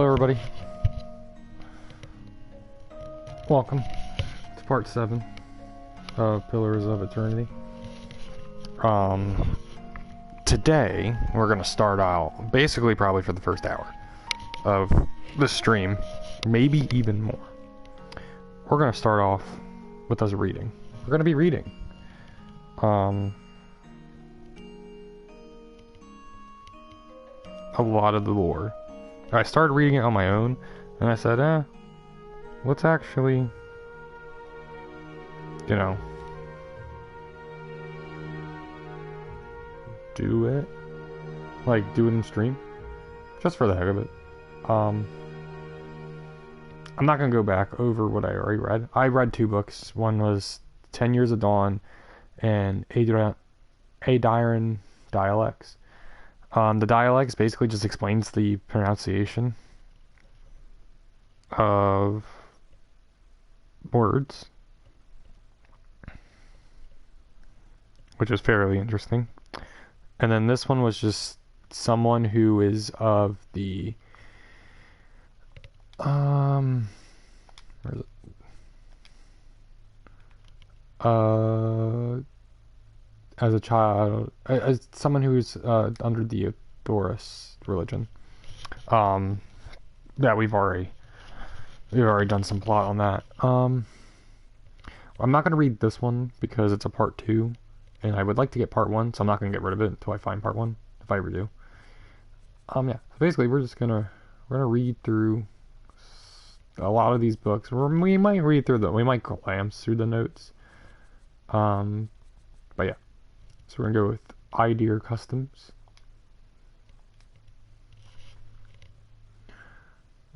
Hello everybody. Welcome to part 7 of Pillars of Eternity. Today we're gonna start out basically probably for the first hour of the stream, maybe even more. We're gonna start off with us reading. We're gonna be reading a lot of the lore. I started reading it on my own, and I said, let's actually, you know, do it. Like, do it in stream. Just for the heck of it. I'm not gonna go back over what I already read. I read 2 books. One was 10 Years of Dawn and Adiran Dialects. The dialects basically just explains the pronunciation of words, which is fairly interesting. And then this one was just someone who is of the where is it? As a child, as someone who's under the Doris religion. Yeah, we've already done some plot on that. I'm not gonna read this one because it's a part 2, and I would like to get part 1, so I'm not gonna get rid of it until I find part 1, if I ever do. Yeah. So basically, we're gonna read through a lot of these books. We might read through them. We might glance through the notes. But yeah. So we're gonna go with Idear Customs.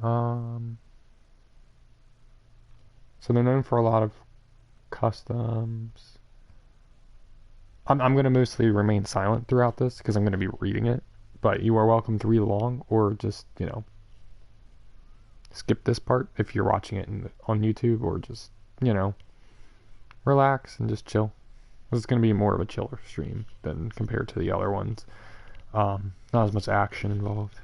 So they're known for a lot of customs. I'm gonna mostly remain silent throughout this because I'm gonna be reading it. But you are welcome to read along, or just, you know, skip this part if you're watching it on YouTube, or just, you know, relax and just chill. This is going to be more of a chiller stream than compared to the other ones. Not as much action involved.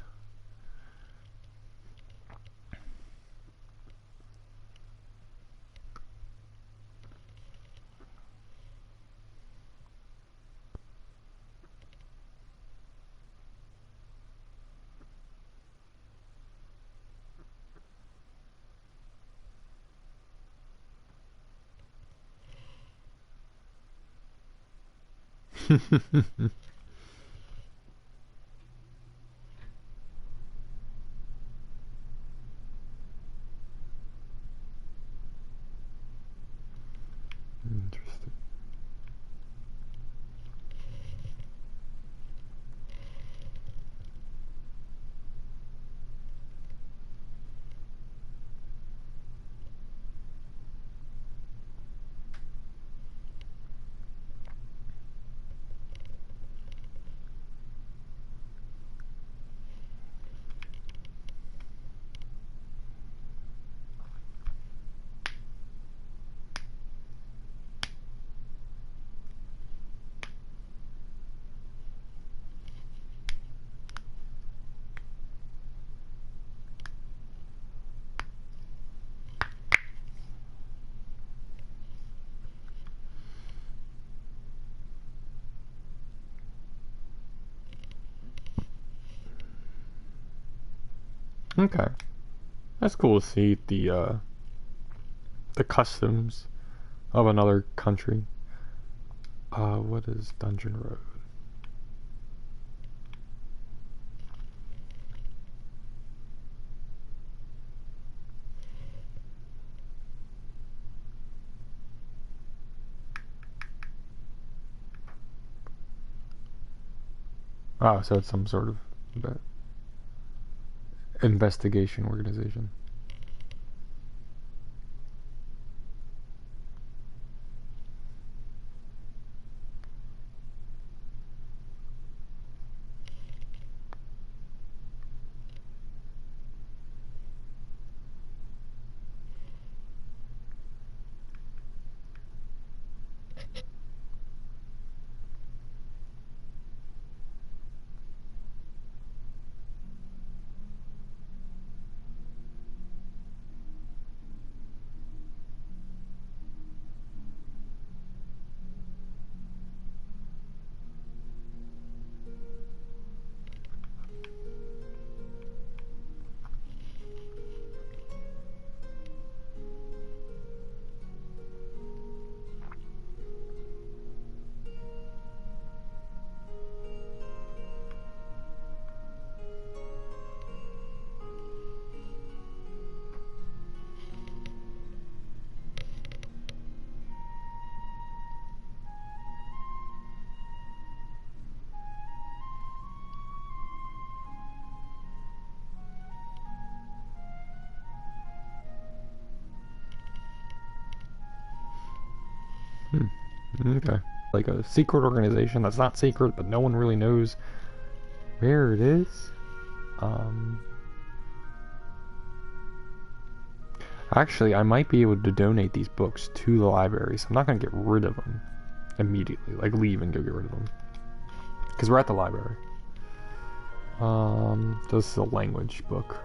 Interesting. Okay, that's cool to see the customs of another country. What is Dungeon Road? Oh, so it's some sort of investigation organization. Okay. Like a secret organization that's not secret, but no one really knows where it is. Actually, I might be able to donate these books to the library, so I'm not going to get rid of them immediately. Like, leave and go get rid of them. Because we're at the library. This is a language book.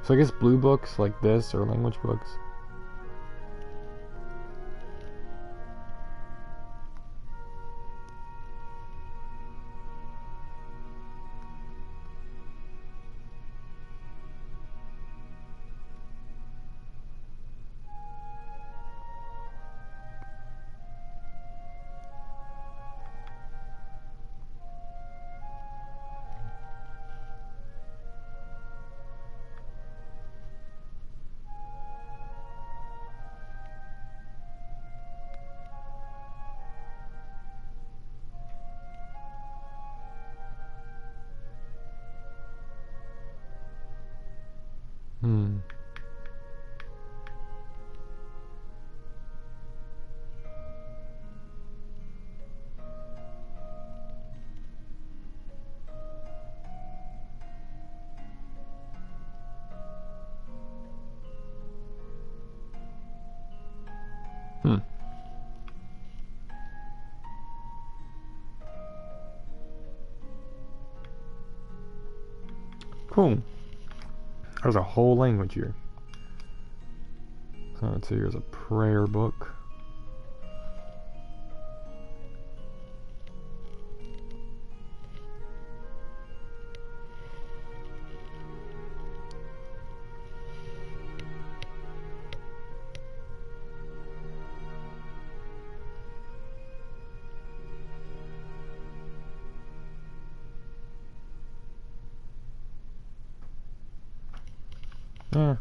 So I guess blue books like this are language books. Hmm. Hmm. Cool. There's a whole language here. So here's a prayer book.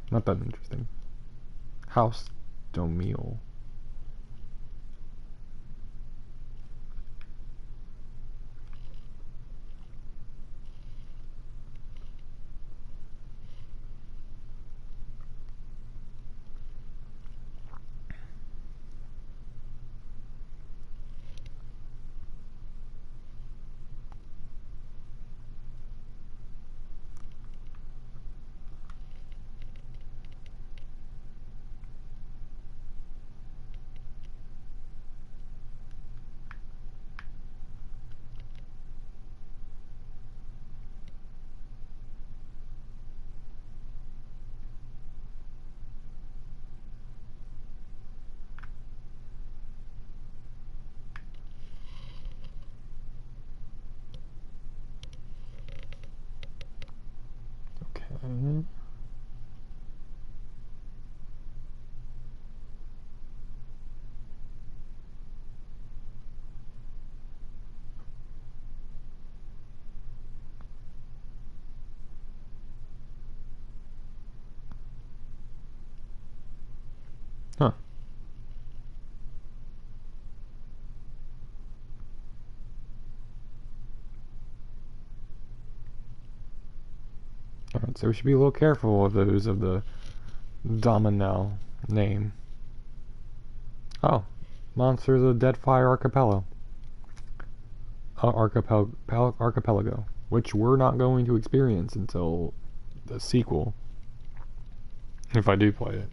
Not that interesting. House Domil. Okay. Huh. Alright, so we should be a little careful of those of the Dominel name. Oh. Monsters of the Deadfire Archipelago. Archipelago. Which we're not going to experience until the sequel. If I do play it.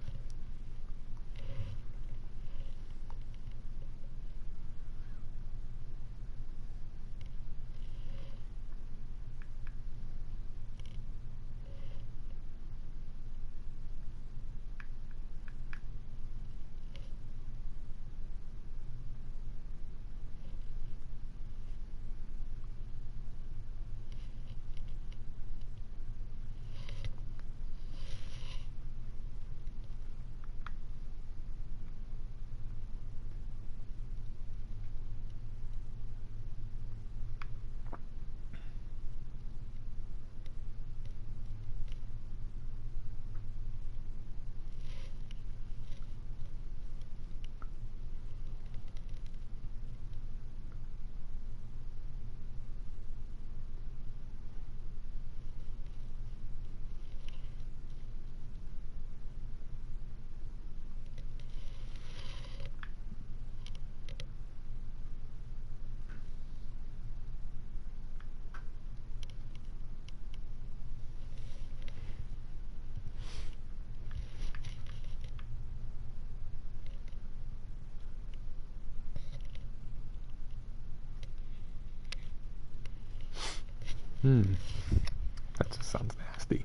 That just sounds nasty.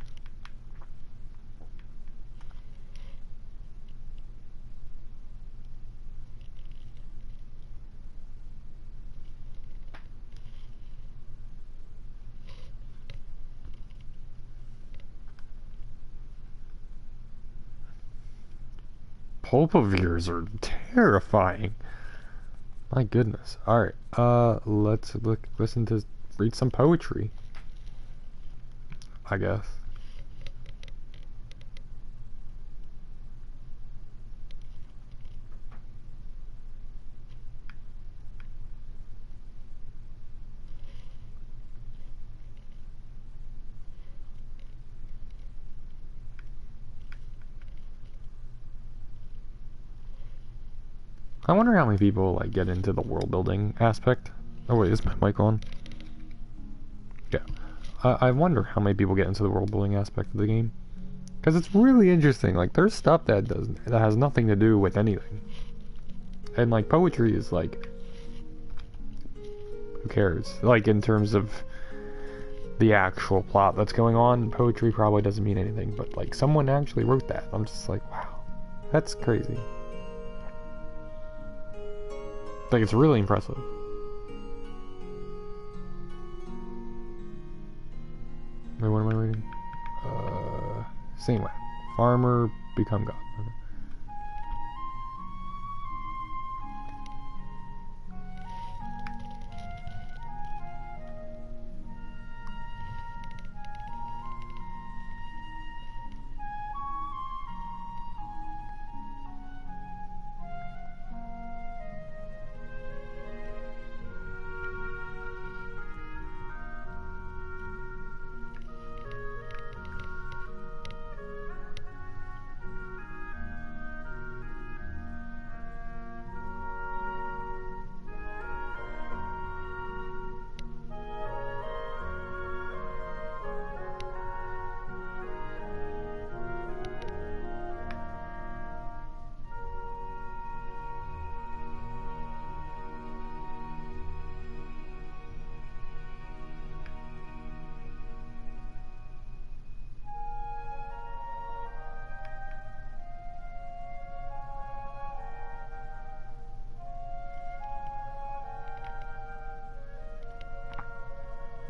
Pulpavirs are terrifying. My goodness. Alright, let's read some poetry, I guess. I wonder how many people like get into the world building aspect. Oh wait, is my mic on? Yeah. I wonder how many people get into the world building aspect of the game, because it's really interesting. Like, there's stuff that has nothing to do with anything, and like poetry is like, who cares? Like, in terms of the actual plot that's going on, poetry probably doesn't mean anything. But like, someone actually wrote that. I'm just like, wow, that's crazy. Like, it's really impressive. Wait, what am I reading? Same way. Farmer become God. Okay.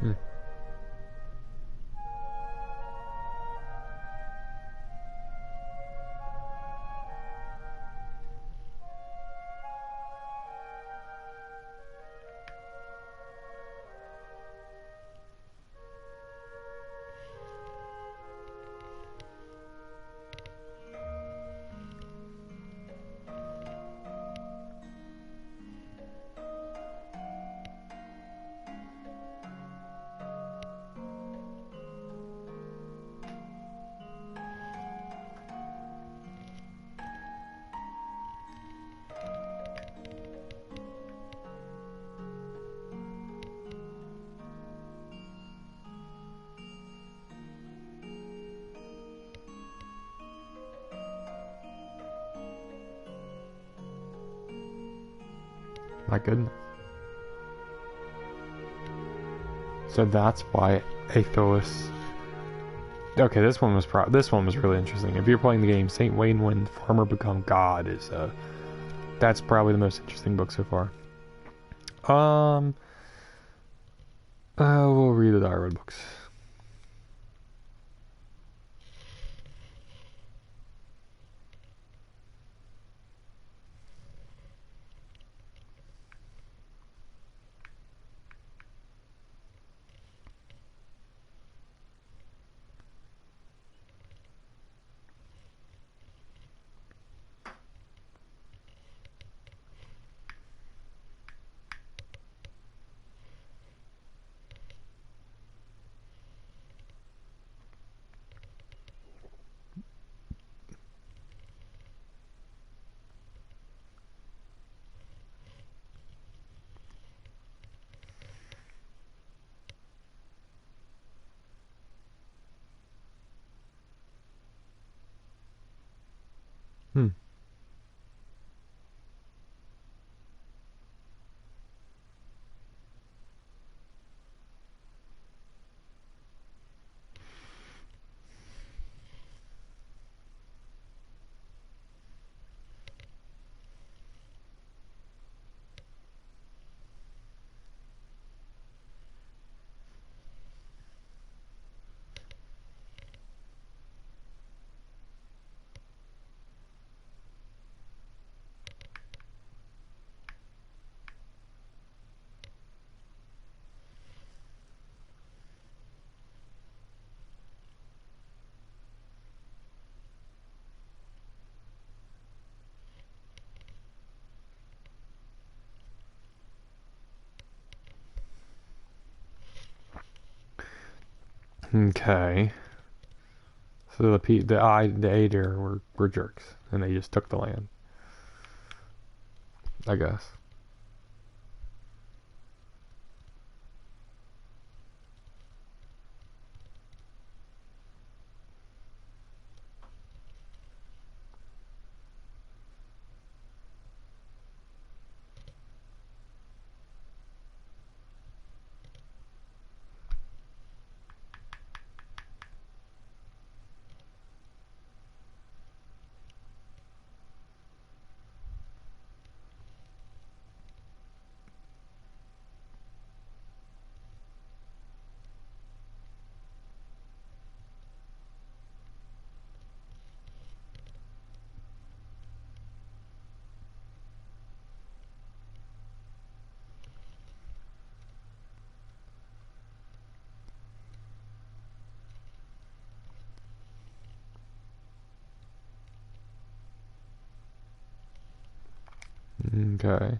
Hmm. My goodness. So that's why Athos. Okay, this one was really interesting. If you're playing the game, Saint Wayne when Farmer Become God is that's probably the most interesting book so far. We'll read the Diary books. Hmm. Okay. So the Aeder were jerks, and they just took the land, I guess. Okay.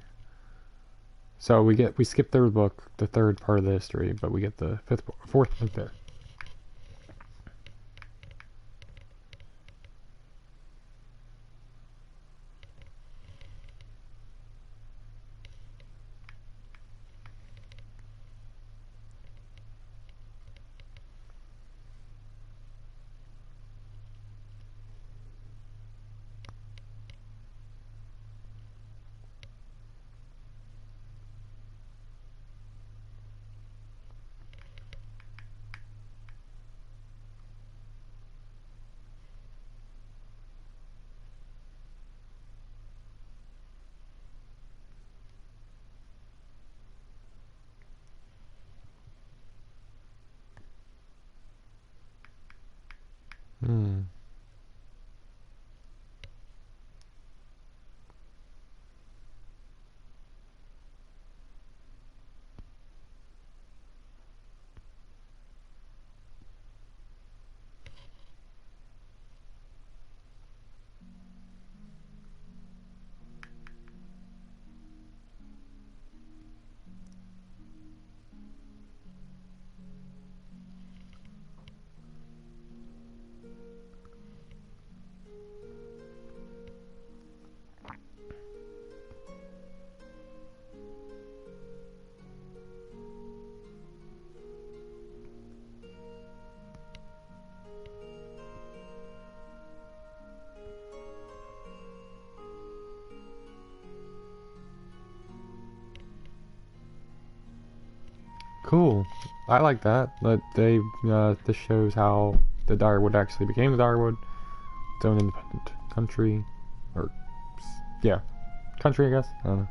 So we skip third book, the third part of the history, but we get the fourth book there. Hmm. Cool. I like that. But this shows how the Direwood actually became the Direwood, its own independent country, or yeah, country, I guess. I don't know.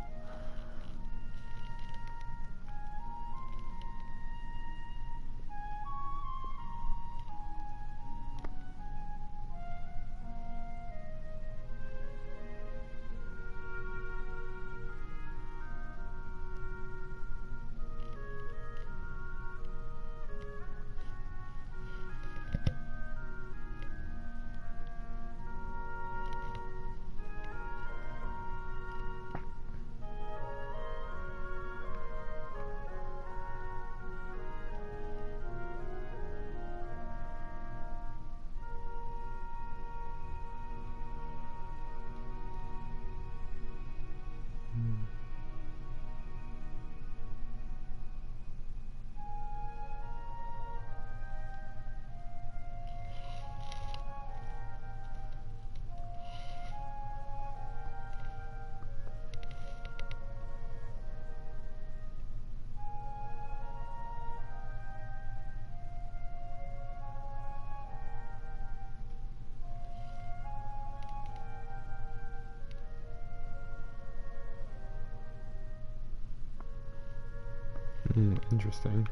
Interesting.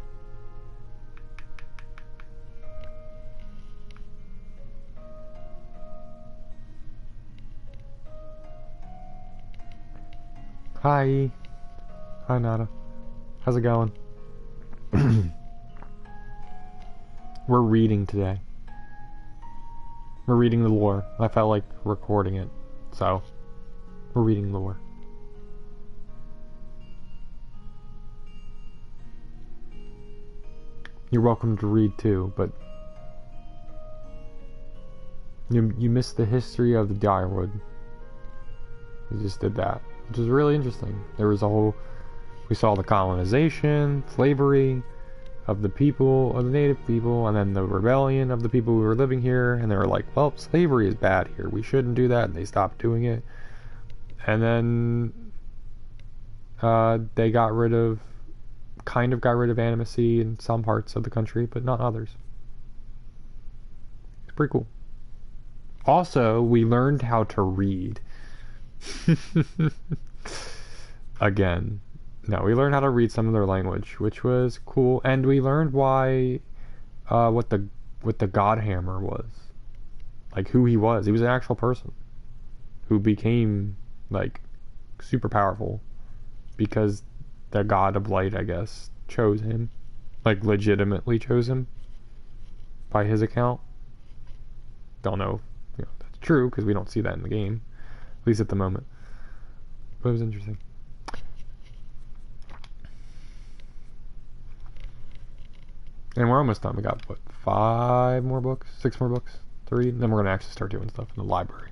Hi. Hi, Nada. How's it going? We're reading today. We're reading the lore. I felt like recording it, so we're reading the lore. You're welcome to read too, but you missed the history of the Direwood. You just did that, which is really interesting. There was a whole... We saw the colonization, slavery of the people, of the native people, and then the rebellion of the people who were living here, and they were like, well, slavery is bad here. We shouldn't do that, and they stopped doing it. And then they got rid of animacy in some parts of the country, but not others. It's pretty cool. Also, we learned how to read. Again. No, we learned how to read some of their language, which was cool, and we learned why, what the Godhammer was. Like, who he was. He was an actual person who became, like, super powerful because the God of Light, I guess, chose him. Like, legitimately chose him by his account. Don't know if that's true, because we don't see that in the game, at least at the moment. But it was interesting. And we're almost done. We got, what, 5 more books? 6 more books to read? And then we're going to actually start doing stuff in the library.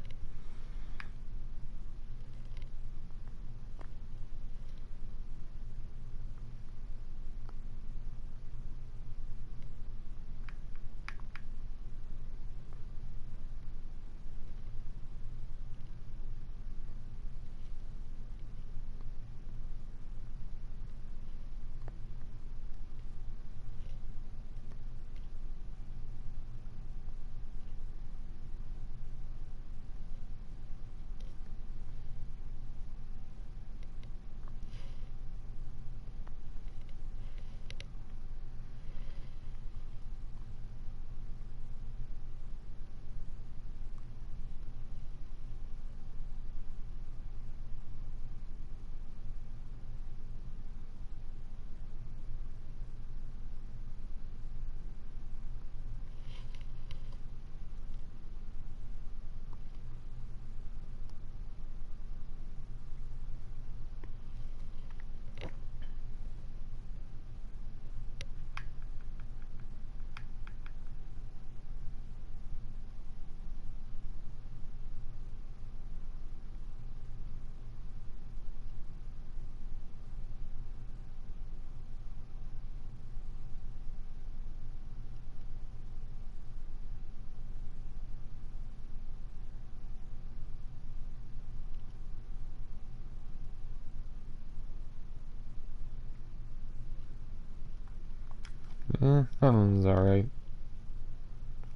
That one's alright.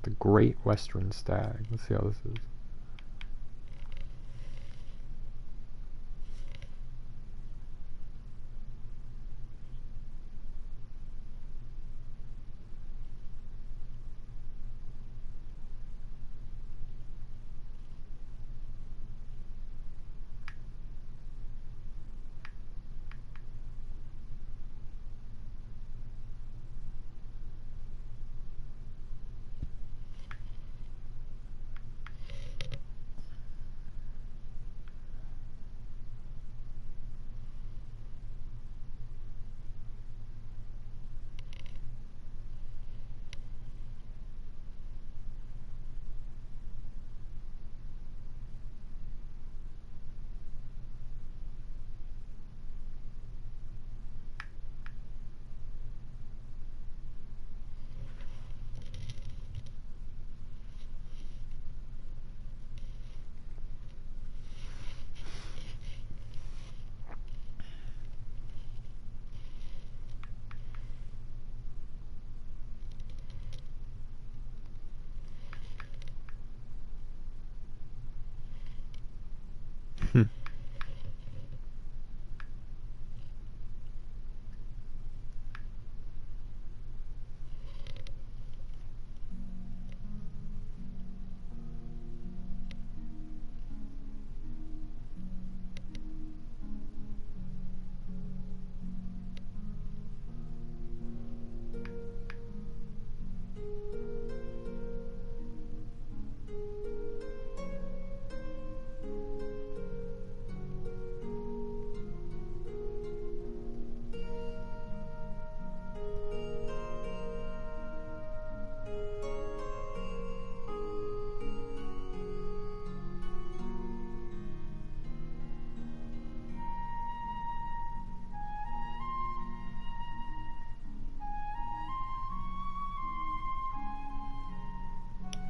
The Great Western Stag. Let's see how this is.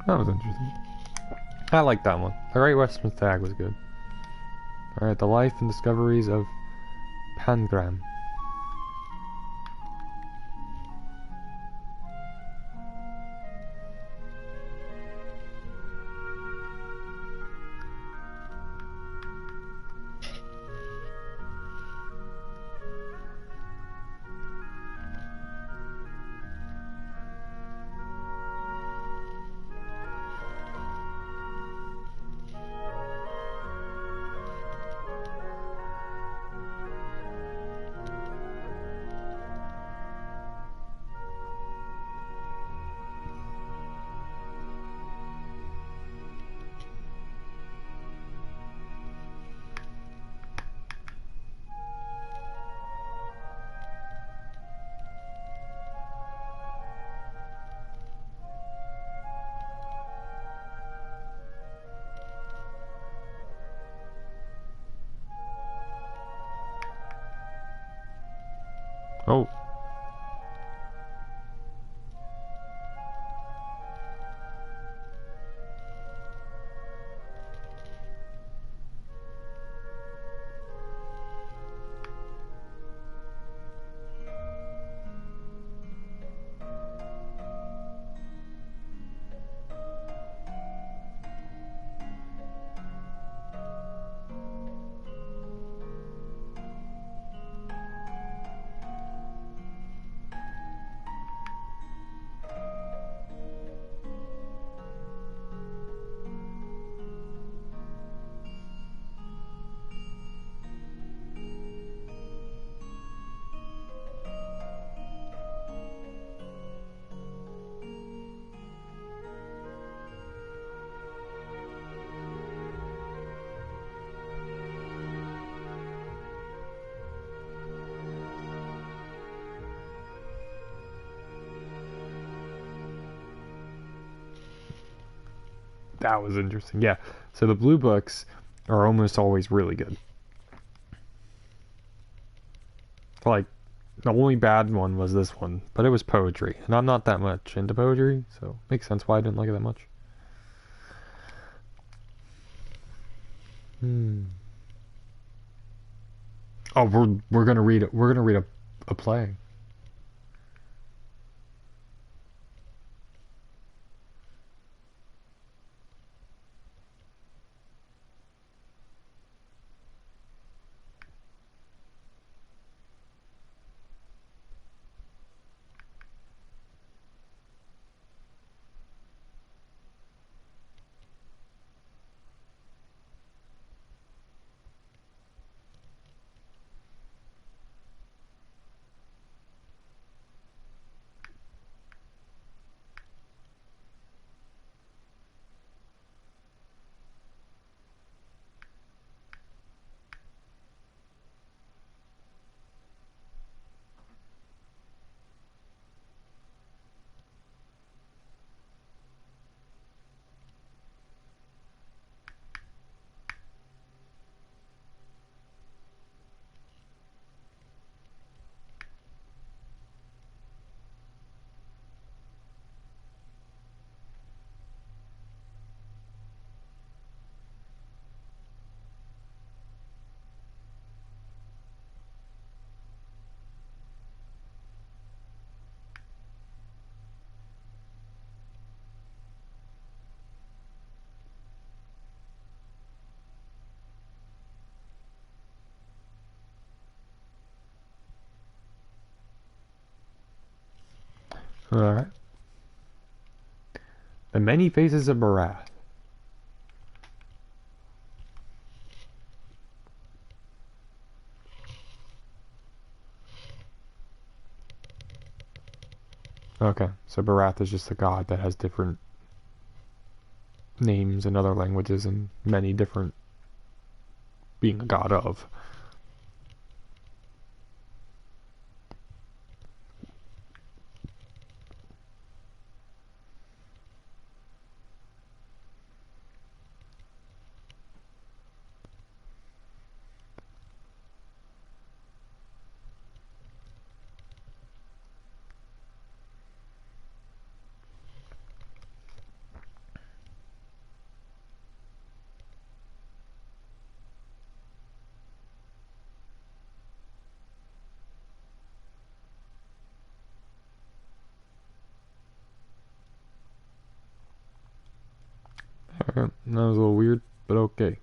That was interesting. I like that one. The Great Western Stag was good. Alright, the life and discoveries of Pangram. Oh. That was interesting. Yeah. So the blue books are almost always really good. Like, the only bad one was this one, but it was poetry. And I'm not that much into poetry, so makes sense why I didn't like it that much. Oh, we're gonna read a play. Alright. The Many Faces of Barath. Okay, so Barath is just a god that has different names in other languages and many different being a god of. Alright, that was a little weird, but okay.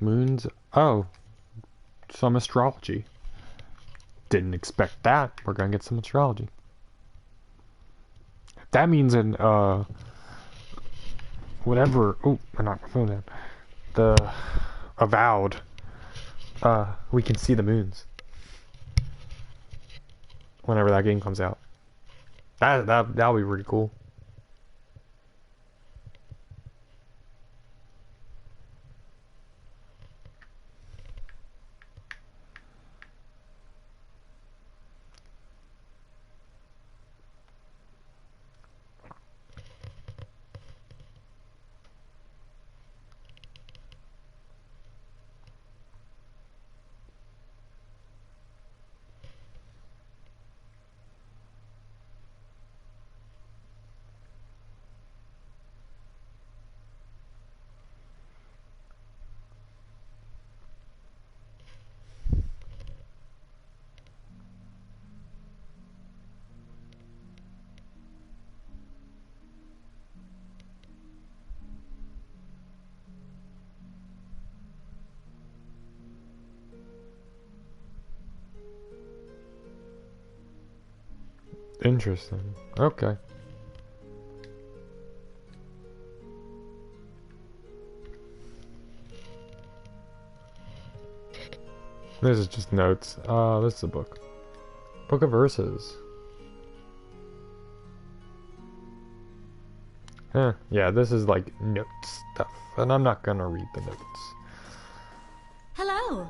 Moons. Oh, some astrology. Didn't expect that. We're gonna get some astrology. That means in whatever. Oh, I knocked my phone down. The Avowed. We can see the moons whenever that game comes out. That'll be really cool. Interesting. Okay. This is just notes. This is a book. Book of Verses. Huh. Yeah, this is like notes stuff, and I'm not gonna read the notes. Hello.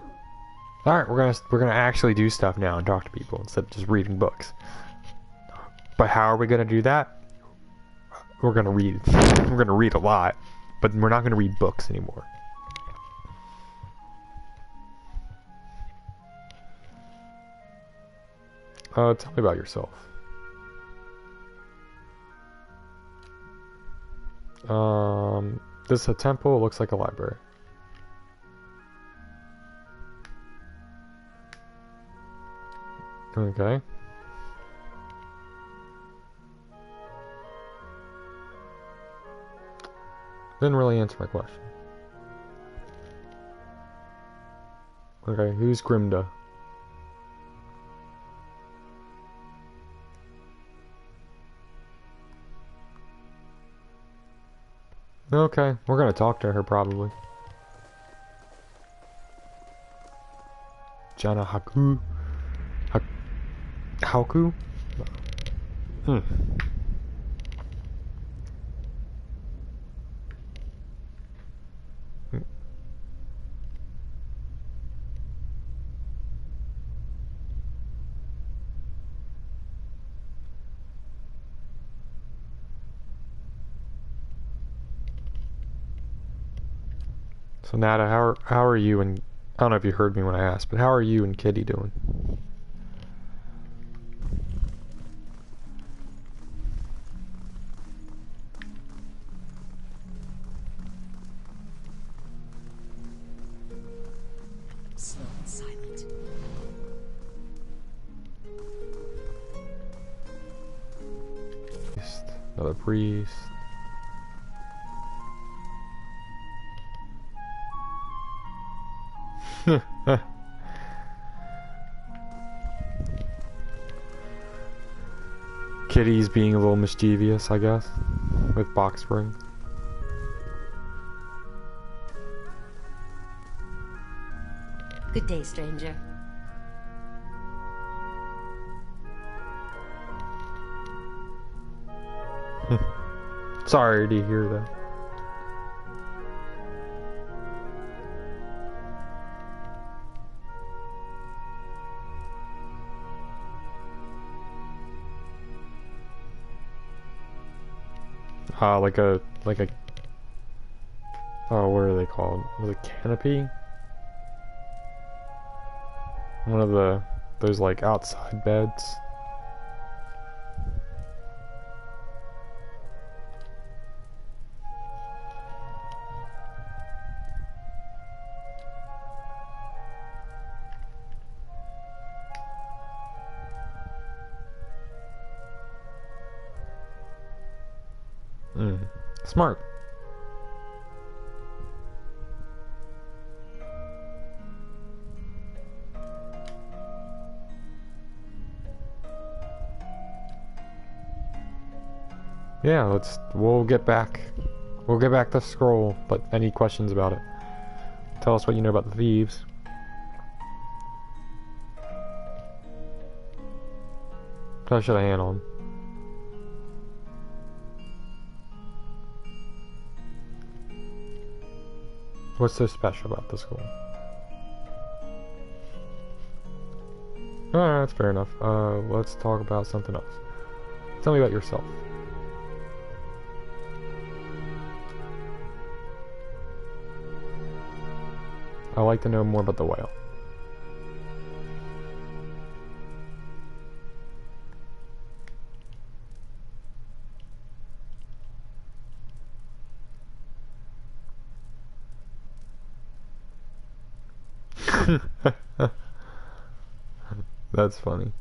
All right, we're gonna actually do stuff now and talk to people instead of just reading books. But how are we gonna do that? We're gonna read. We're gonna read a lot, but we're not gonna read books anymore. Tell me about yourself. This is a temple. It looks like a library. Okay. Didn't really answer my question. Okay, who's Grimda? Okay, we're gonna talk to her probably. Jana Haku. Haku? Hmm. So Nada, how are you and I don't know if you heard me when I asked, but how are you and Kitty doing? Slow and silent. Another priest. Kitty's being a little mischievous, I guess, with box springs. Good day, stranger. Sorry to hear that. Like a oh, what are they called? Was it canopy? One of those like outside beds. Mm. Smart. Yeah, we'll get back. We'll get back to scroll, but any questions about it? Tell us what you know about the thieves. How should I handle them? What's so special about the school? Alright, that's fair enough. Let's talk about something else. Tell me about yourself. I'd like to know more about the whale. That's funny.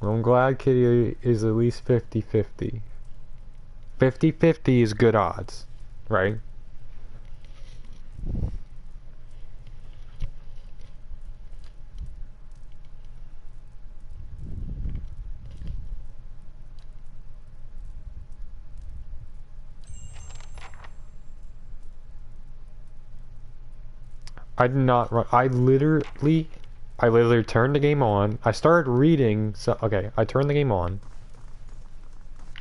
Well, I'm glad Kitty is at least 50-50. 50-50 is good odds, right? I did not run. I literally turned the game on. I started reading. So okay, I turned the game on.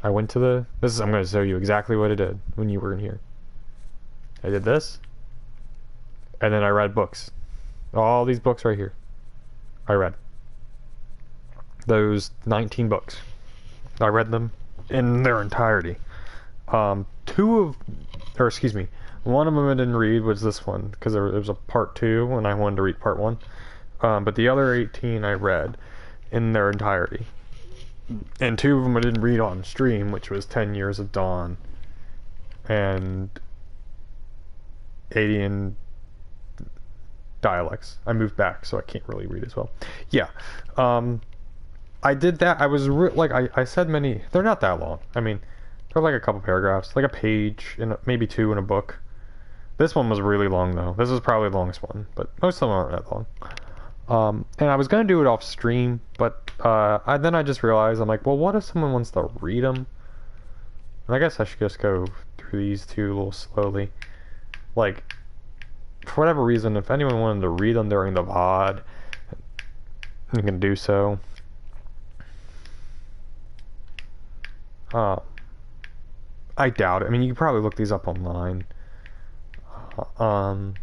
I went to the. I'm going to show you exactly what I did when you were in here. I did this, and then I read books. All these books right here. I read those 19 books. I read them in their entirety. One of them I didn't read was this one because there was a part 2 and I wanted to read part 1. But the other 18 I read in their entirety. And 2 of them I didn't read on stream, which was 10 Years of Dawn and Adian Dialects. I moved back, so I can't really read as well. Yeah. I did that. I was I said many. They're not that long. I mean, they're like a couple paragraphs, like a page, and maybe 2 in a book. This one was really long though. This is probably the longest one, but most of them aren't that long. And I was gonna do it off stream, but then I just realized I'm like, well, what if someone wants to read them? And I guess I should just go through these 2 a little slowly. Like, for whatever reason, if anyone wanted to read them during the VOD, you can do so. I doubt it. I mean, you can probably look these up online. But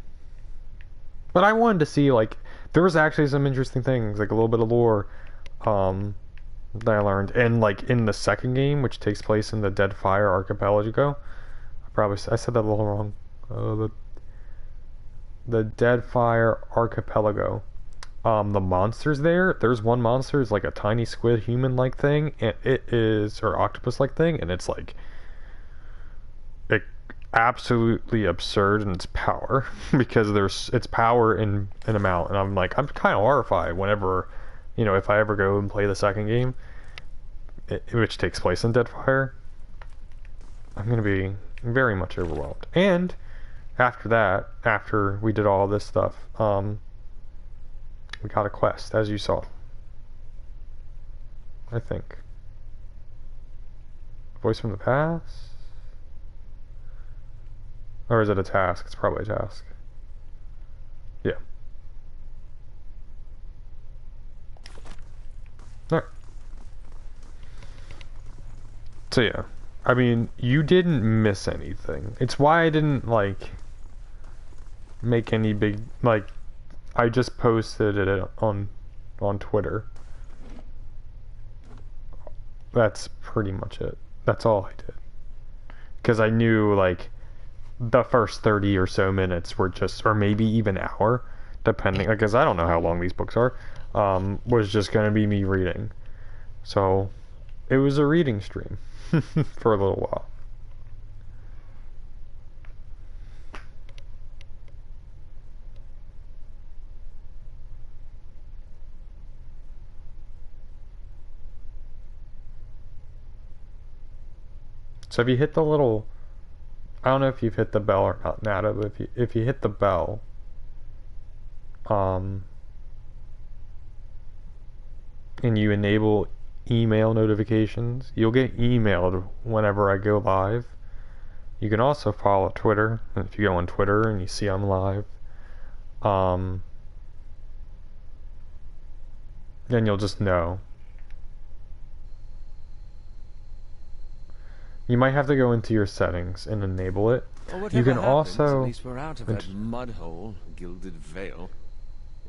I wanted to see, like, there was actually some interesting things, like a little bit of lore, that I learned. And, like, in the second game, which takes place in the Deadfire Archipelago, I said that a little wrong. The Deadfire Archipelago. The monsters there's one monster, is like a tiny squid human-like thing, and or octopus-like thing, and it's like, absolutely absurd in its power because its power in amount, and I'm like, I'm kind of horrified whenever, if I ever go and play the second game, which takes place in Deadfire, I'm gonna be very much overwhelmed. And after we did all this stuff, we got a quest, as you saw, I think. Voice from the past. Or is it a task? It's probably a task. Yeah. Alright. So yeah. I mean, you didn't miss anything. It's why I didn't, like, make any big, like, I just posted it on Twitter. That's pretty much it. That's all I did. Because I knew, like, the first 30 or so minutes were just, or maybe even hour, depending, because I don't know how long these books are, was just going to be me reading. So it was a reading stream for a little while. So have you hit the little I don't know if you've hit the bell or not, Nata, but if you hit the bell, and you enable email notifications, you'll get emailed whenever I go live. You can also follow Twitter, and if you go on Twitter and you see I'm live, then you'll just know. You might have to go into your settings and enable it. Well, You can happens, also... at least we're out of that mud hole, Gilded Vale.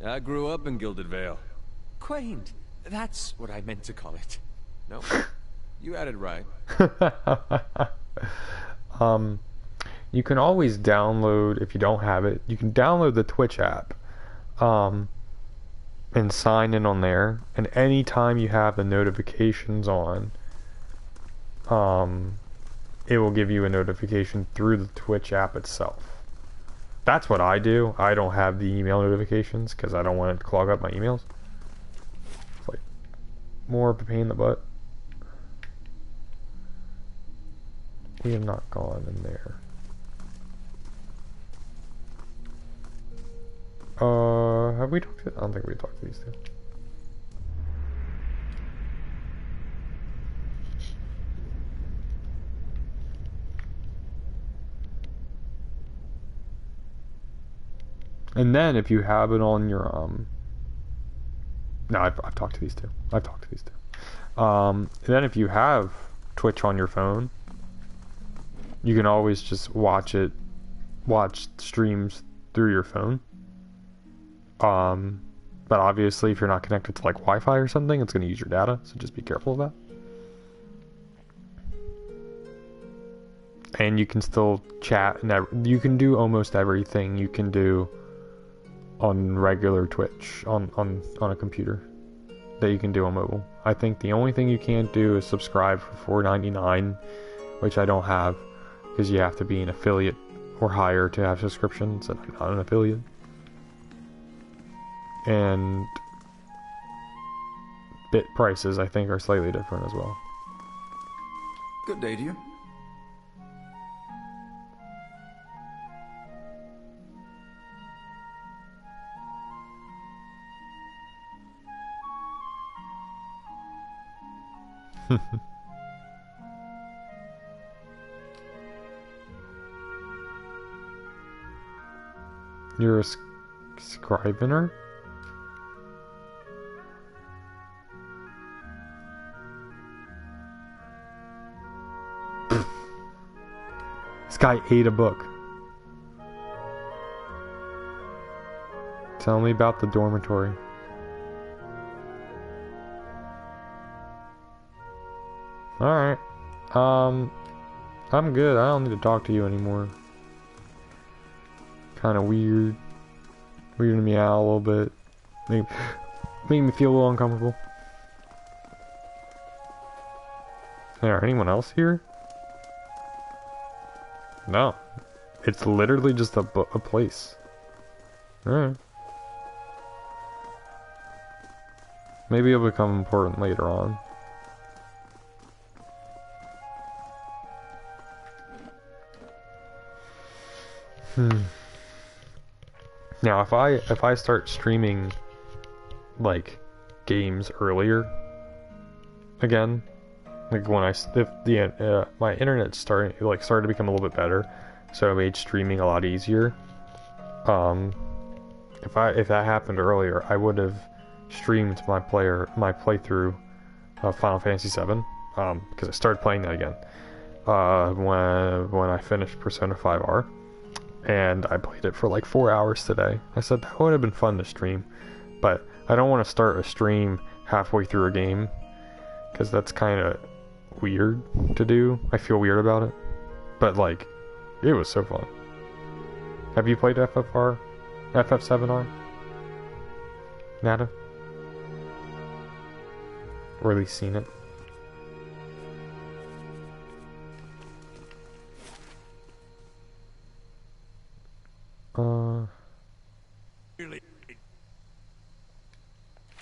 I grew up in Gilded Vale. Quaint. That's what I meant to call it. No, you had it right. You can always download, if you don't have it, you can download the Twitch app, and sign in on there, and anytime you have the notifications on, it will give you a notification through the Twitch app itself. That's what I do. I don't have the email notifications because I don't want it to clog up my emails. It's like more of a pain in the butt. We have not gone in there. Have we talked to... I don't think we talked to these two. And then if you have it on your no, I've talked to these two. And then if you have Twitch on your phone, you can always just watch streams through your phone. But obviously if you're not connected to like Wi-Fi or something, it's going to use your data, so just be careful of that. And you can still chat, and you can do almost everything you can do on regular Twitch on a computer that you can do on mobile. I think the only thing you can't do is subscribe for $4.99, which I don't have because you have to be an affiliate or higher to have subscriptions, and I'm not an affiliate. And bit prices I think are slightly different as well. Good day to you. You're a scrivener? This guy ate a book. Tell me about the dormitory. Alright. I'm good. I don't need to talk to you anymore. Kind of weird. Weirding me out a little bit. Made me feel a little uncomfortable. Is there anyone else here? No. It's literally just a place. Alright. Maybe it'll become important later on. Now, if I start streaming like games earlier again, like when my internet's started to become a little bit better, so it made streaming a lot easier. If that happened earlier, I would have streamed my playthrough of Final Fantasy VII, because I started playing that again when I finished Persona 5R. And I played it for like 4 hours today. I said that would have been fun to stream, but I don't want to start a stream halfway through a game, because that's kind of weird to do. I feel weird about it, but like, it was so fun. Have you played FF7R? Nada? Or at least seen it?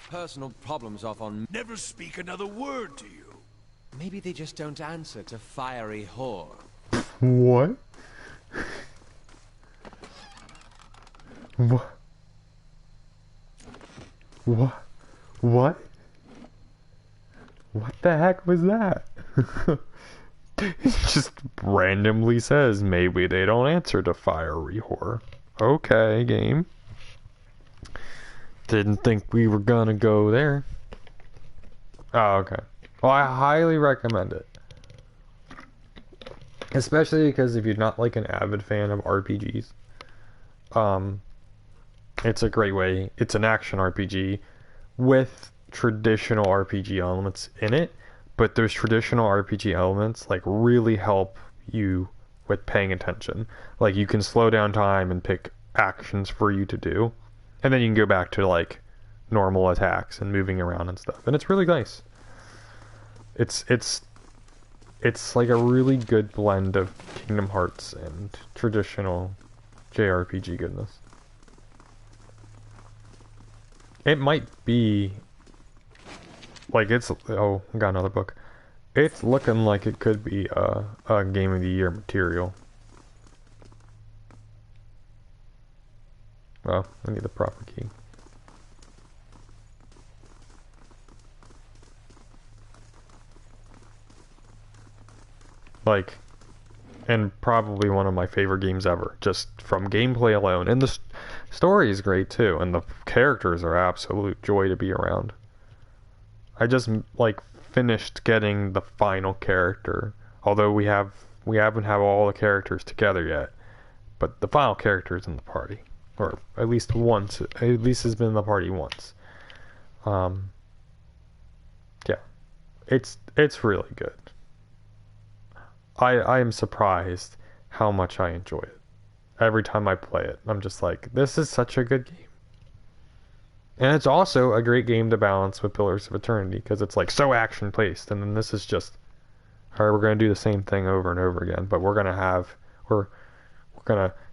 Personal problems off on... Never speak another word to you. Maybe they just don't answer to fiery whore. What? What? What? What? What the heck was that? It just randomly says maybe they don't answer to fiery whore. Okay, game. Didn't think we were gonna go there. Oh, okay. Well, I highly recommend it. Especially because if you're not like an avid fan of RPGs, it's a great way. It's an action RPG with traditional RPG elements in it, but those traditional RPG elements like really help you with paying attention. Like you can slow down time and pick actions for you to do, and then you can go back to like normal attacks and moving around and stuff. And it's really nice. It's like a really good blend of Kingdom Hearts and traditional JRPG goodness. It might be like it's oh, I got another book. It's looking like it could be a Game of the Year material. Well, I need the proper key. Like, and probably one of my favorite games ever, just from gameplay alone. And the story is great too, and the characters are absolute joy to be around. I just like finished getting the final character, although we haven't had all the characters together yet. But the final character is in the party, or at least once. At least has been in the party once. Yeah, it's really good. I am surprised how much I enjoy it. Every time I play it, I'm just like, this is such a good game. And it's also a great game to balance with Pillars of Eternity, because it's like so action paced, and then this is just, alright, we're gonna do the same thing over and over again, but we're gonna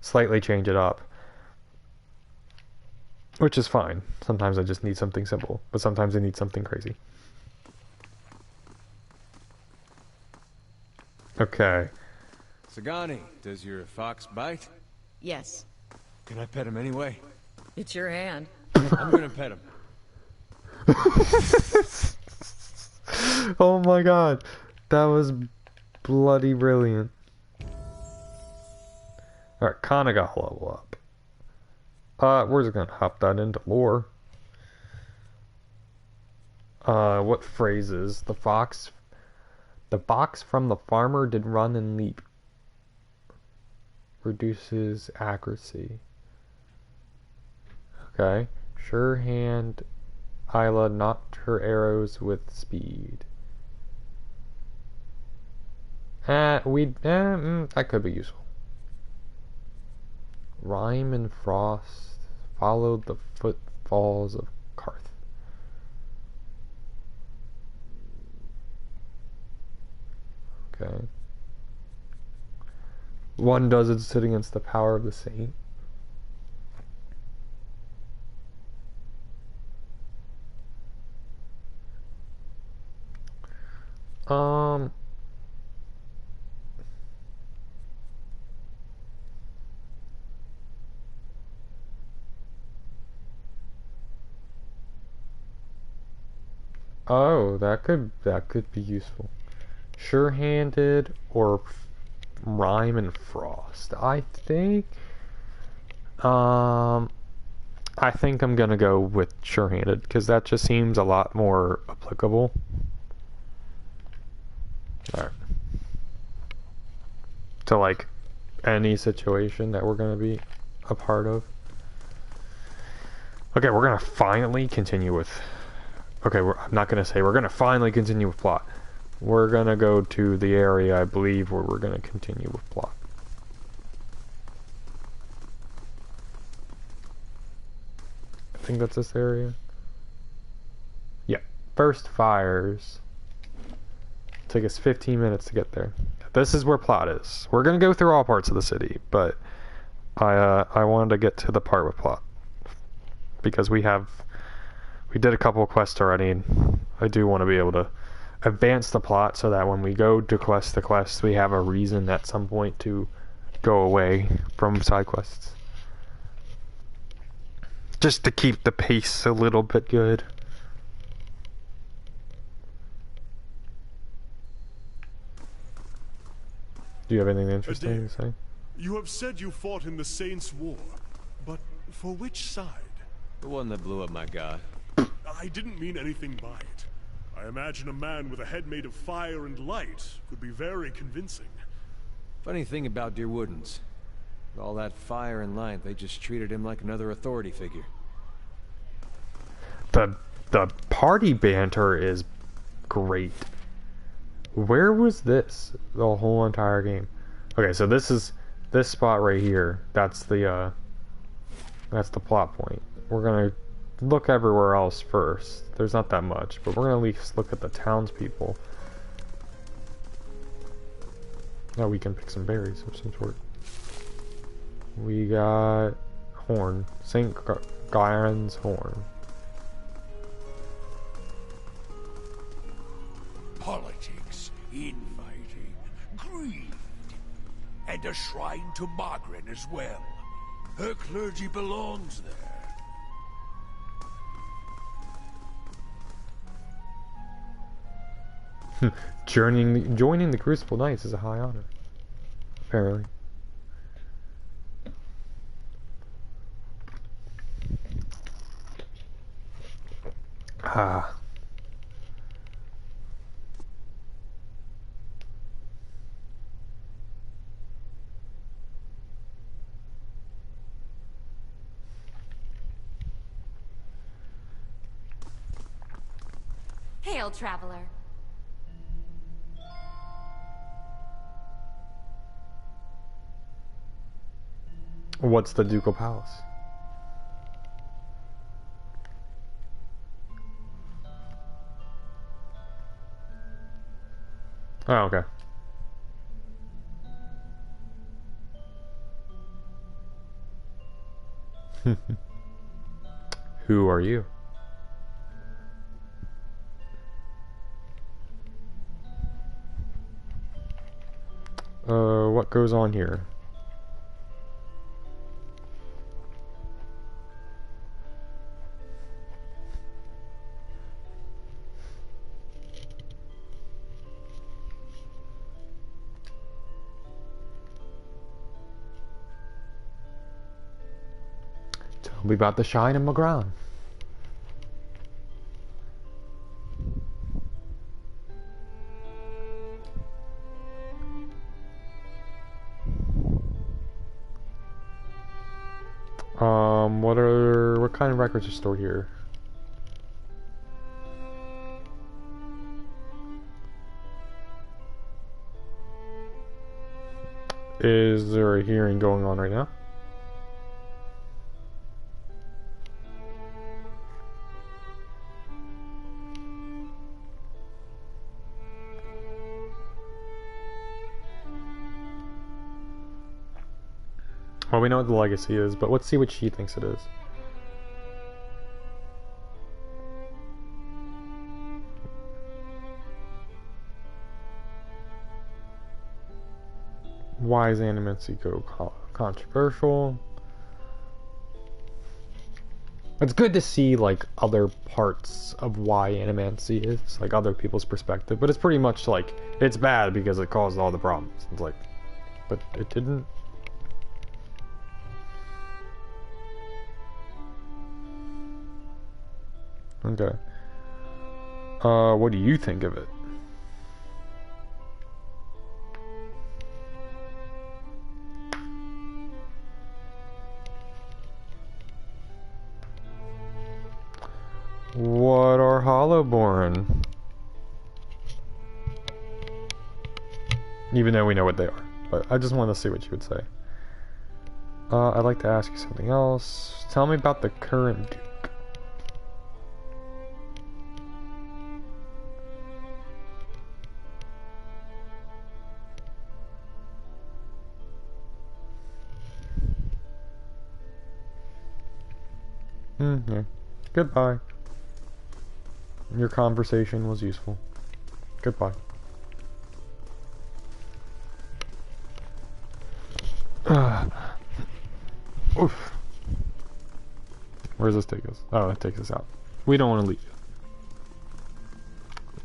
slightly change it up. Which is fine. Sometimes I just need something simple, but sometimes I need something crazy. Okay. Sagani, does your fox bite? Yes. Can I pet him anyway? It's your hand. I'm gonna pet him. Oh my god. That was bloody brilliant. Alright, kinda got to level up. We're just gonna hop that into lore. What phrases? The fox from the farmer did run and leap. Reduces accuracy. Okay. Sure hand Isla knocked her arrows with speed. That could be useful. Rime and Frost followed the footfalls of Karth. Okay. One does it sit against the power of the saint. Oh, that could be useful. Sure-handed or Rime and Frost. I think I'm gonna go with sure-handed because that just seems a lot more applicable. Alright. To like any situation that we're gonna be a part of. Okay, we're gonna finally continue with. Okay, I'm not gonna say we're gonna finally continue with plot. We're gonna go to the area, I believe, where we're gonna continue with plot. I think that's this area. Yeah. First fires. Took us 15 minutes to get there. This is where plot is. We're gonna go through all parts of the city, but I wanted to get to the part with plot because we did a couple of quests already, and I do want to be able to advance the plot so that when we go to quest the quests, we have a reason at some point to go away from side quests. Just to keep the pace a little bit good. Do you have anything interesting to say? You have said you fought in the Saints' War, but for which side? The one that blew up my god. I didn't mean anything by it. I imagine a man with a head made of fire and light could be very convincing. Funny thing about Dear Woodens. With all that fire and light, they just treated him like another authority figure. The party banter is great. Where was this the whole entire game? Okay, so this spot right here. That's the plot point. We're gonna look everywhere else first. There's not that much, but we're gonna at least look at the townspeople. Now we can pick some berries of some sort. We got horn, Saint Gyron's horn. Politics, infighting, greed, and a shrine to Margaret as well. Her clergy belongs there. Joining the Crucible Knights is a high honor, apparently. Ah. Hail, traveler. What's the Ducal Palace? Oh, okay. Who are you? What goes on here? Tell me about the shine in McGraw. What kind of records are stored here? Is there a hearing going on right now? Well, we know what the legacy is, but let's see what she thinks it is. Why is animancy controversial? It's good to see like other parts of why animancy is, like other people's perspective, but it's pretty much like it's bad because it caused all the problems. It's like, but it didn't. Okay. What do you think of it? What are Hollowborn? Even though we know what they are, but I just want to see what you would say. I'd like to ask you something else. Tell me about the current Duke. Yeah. Goodbye. Your conversation was useful. Goodbye. Oof. Where does this take us? Oh, it takes us out. We don't want to leave.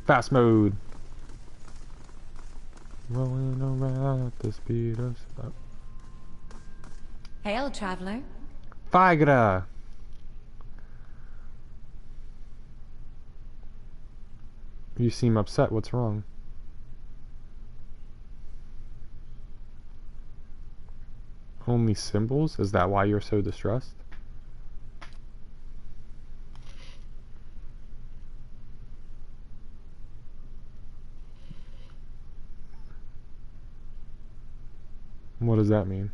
Fast mode. Rolling around at the speed of... Oh. Hail, traveler. Figra! You seem upset. What's wrong? Only symbols? Is that why you're so distressed? What does that mean?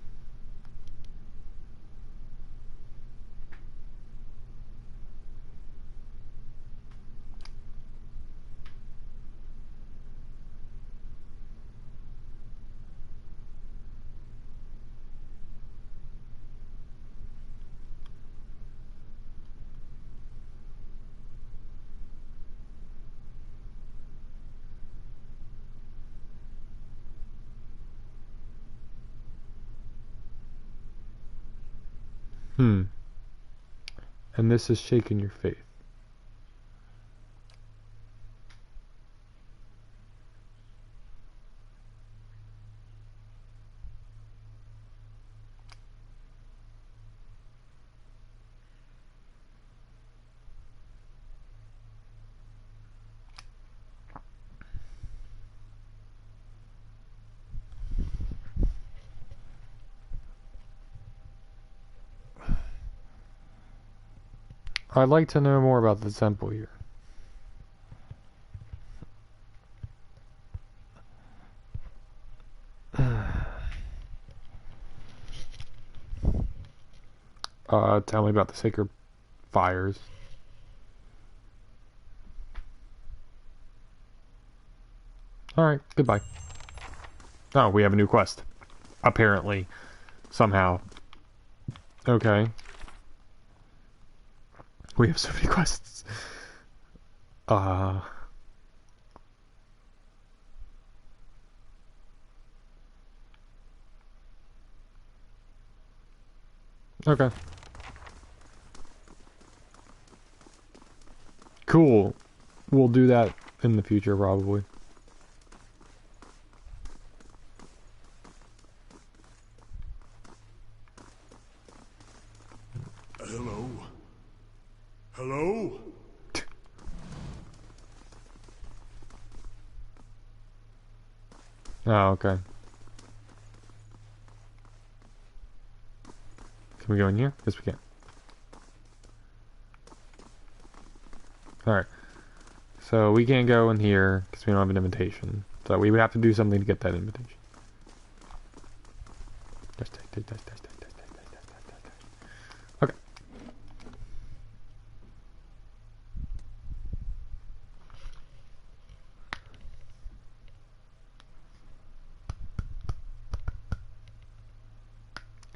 And this is shaking your faith. I'd like to know more about the temple here. Tell me about the sacred fires. Alright, goodbye. Oh, we have a new quest. Apparently. Somehow. Okay. We have so many quests. Okay. Cool. We'll do that in the future, probably. Hello? Hello? Oh, okay. Can we go in here? Yes, we can. Alright. So we can't go in here because we don't have an invitation. So we would have to do something to get that invitation. Okay.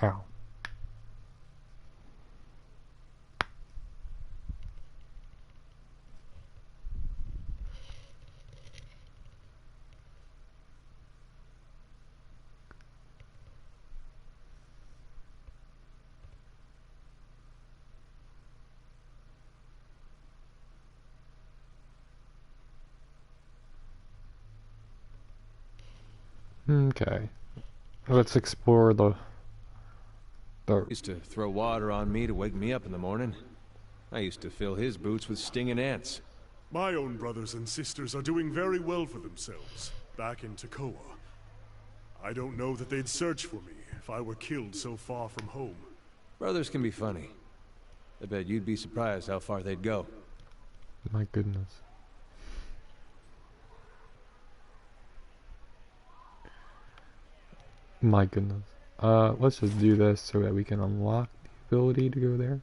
Ow. Okay. Let's explore the Used to throw water on me to wake me up in the morning. I used to fill his boots with stinging ants. My own brothers and sisters are doing very well for themselves, back in Takoa. I don't know that they'd search for me if I were killed so far from home. Brothers can be funny. I bet you'd be surprised how far they'd go. My goodness. My goodness. Let's just do this so that we can unlock the ability to go there.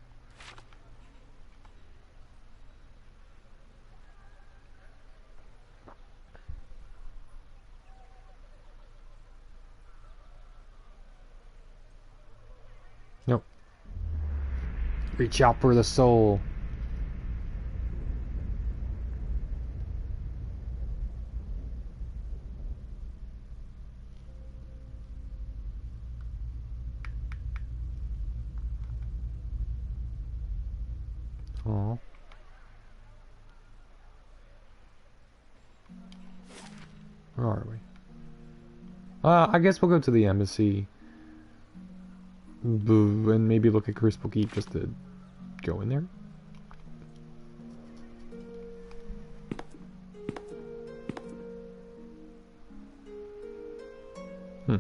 Nope. Reach out for the soul. Oh. Where are we? I guess we'll go to the embassy. And maybe look at Crucible Keep just to go in there. Hmm.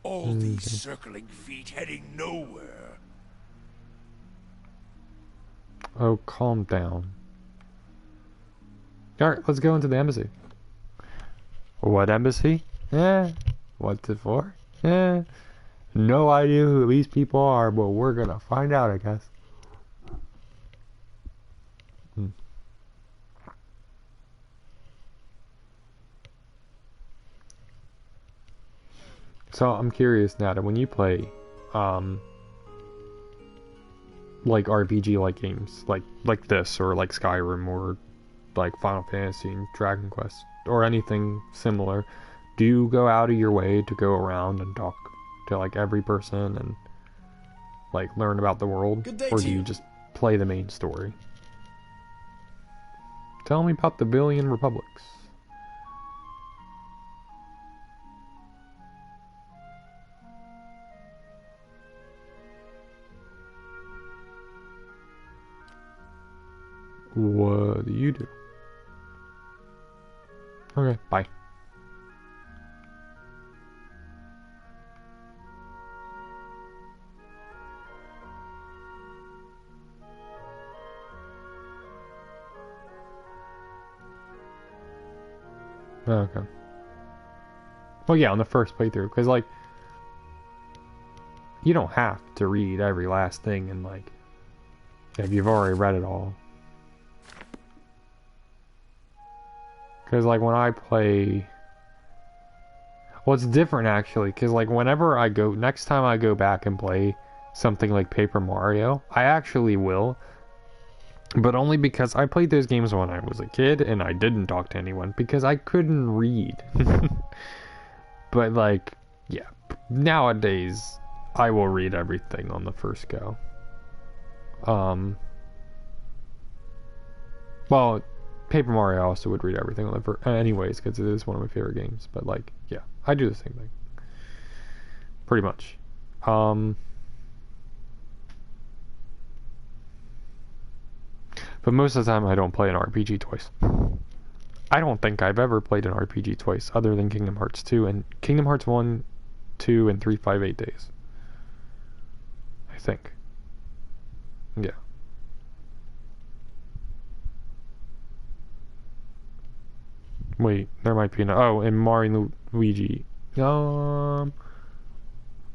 All these circling feet heading nowhere. Oh, calm down. Alright, let's go into the embassy. What embassy? What's it for? No idea who these people are, but we're gonna find out, I guess. So I'm curious, Nada, when you play, like RPG-like games, like this, or like Skyrim, or like Final Fantasy and Dragon Quest, or anything similar, do you go out of your way to go around and talk to like every person and like learn about the world, Good day or to do you you. just play the main story? Tell me about the Billion Republics. What do you do? Okay, bye. Okay. Well, yeah, on the first playthrough, because, like, you don't have to read every last thing, and, like, if you've already read it all. Because, like, when I play... Well, it's different, actually, because, like, whenever I go... Next time I go back and play something like Paper Mario, I actually will. But only because I played those games when I was a kid, and I didn't talk to anyone, because I couldn't read. But, like, yeah. Nowadays, I will read everything on the first go. Well, Paper Mario also would read everything on the first... Anyways, because it is one of my favorite games. But, like, yeah. I do the same thing. Pretty much. But most of the time, I don't play an RPG twice. I don't think I've ever played an RPG twice, other than Kingdom Hearts 2 and Kingdom Hearts 1, 2, and 358 days. I think. Yeah. Wait, there might be an... Oh, and Mario and Luigi.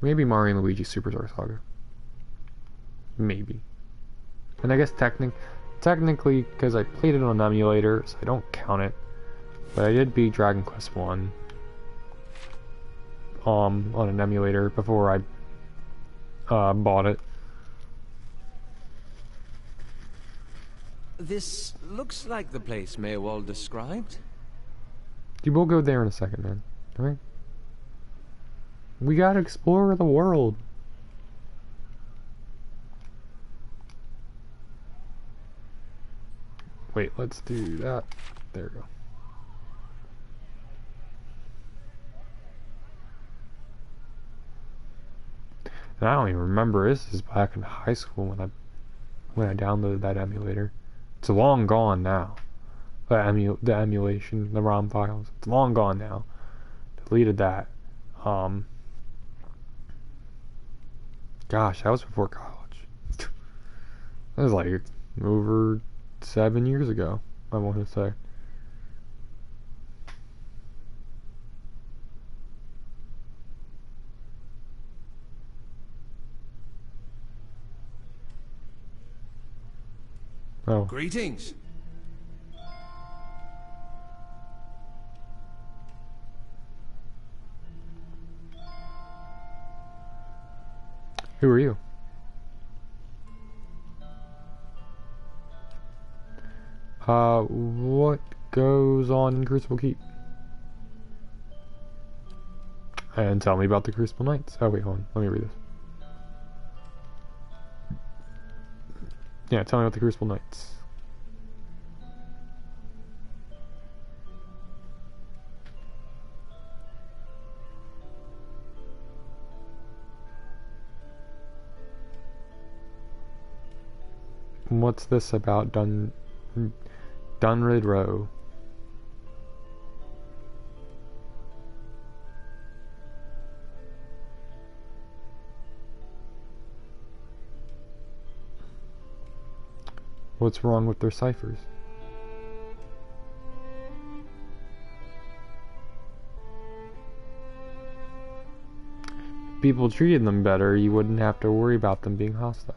Maybe Mario and Luigi Superstar Saga. Maybe. And I guess technically, because I played it on an emulator, so I don't count it. But I did beat Dragon Quest 1 on an emulator before I bought it. This looks like the place Maywald described. You will go there in a second, man. Alright? We gotta explore the world. Wait, let's do that. There we go. And I don't even remember. This is back in high school when I downloaded that emulator. It's long gone now. The emulation, the ROM files. It's long gone now. Deleted that. Gosh, that was before college. That was like over 7 years ago, I want to say. Oh. Greetings. Who are you? What goes on in Crucible Keep? And tell me about the Crucible Knights. Oh wait, hold on. Let me read this. Yeah, tell me about the Crucible Knights. What's this about Dunrid Row? What's wrong with their ciphers? If people treated them better, you wouldn't have to worry about them being hostile.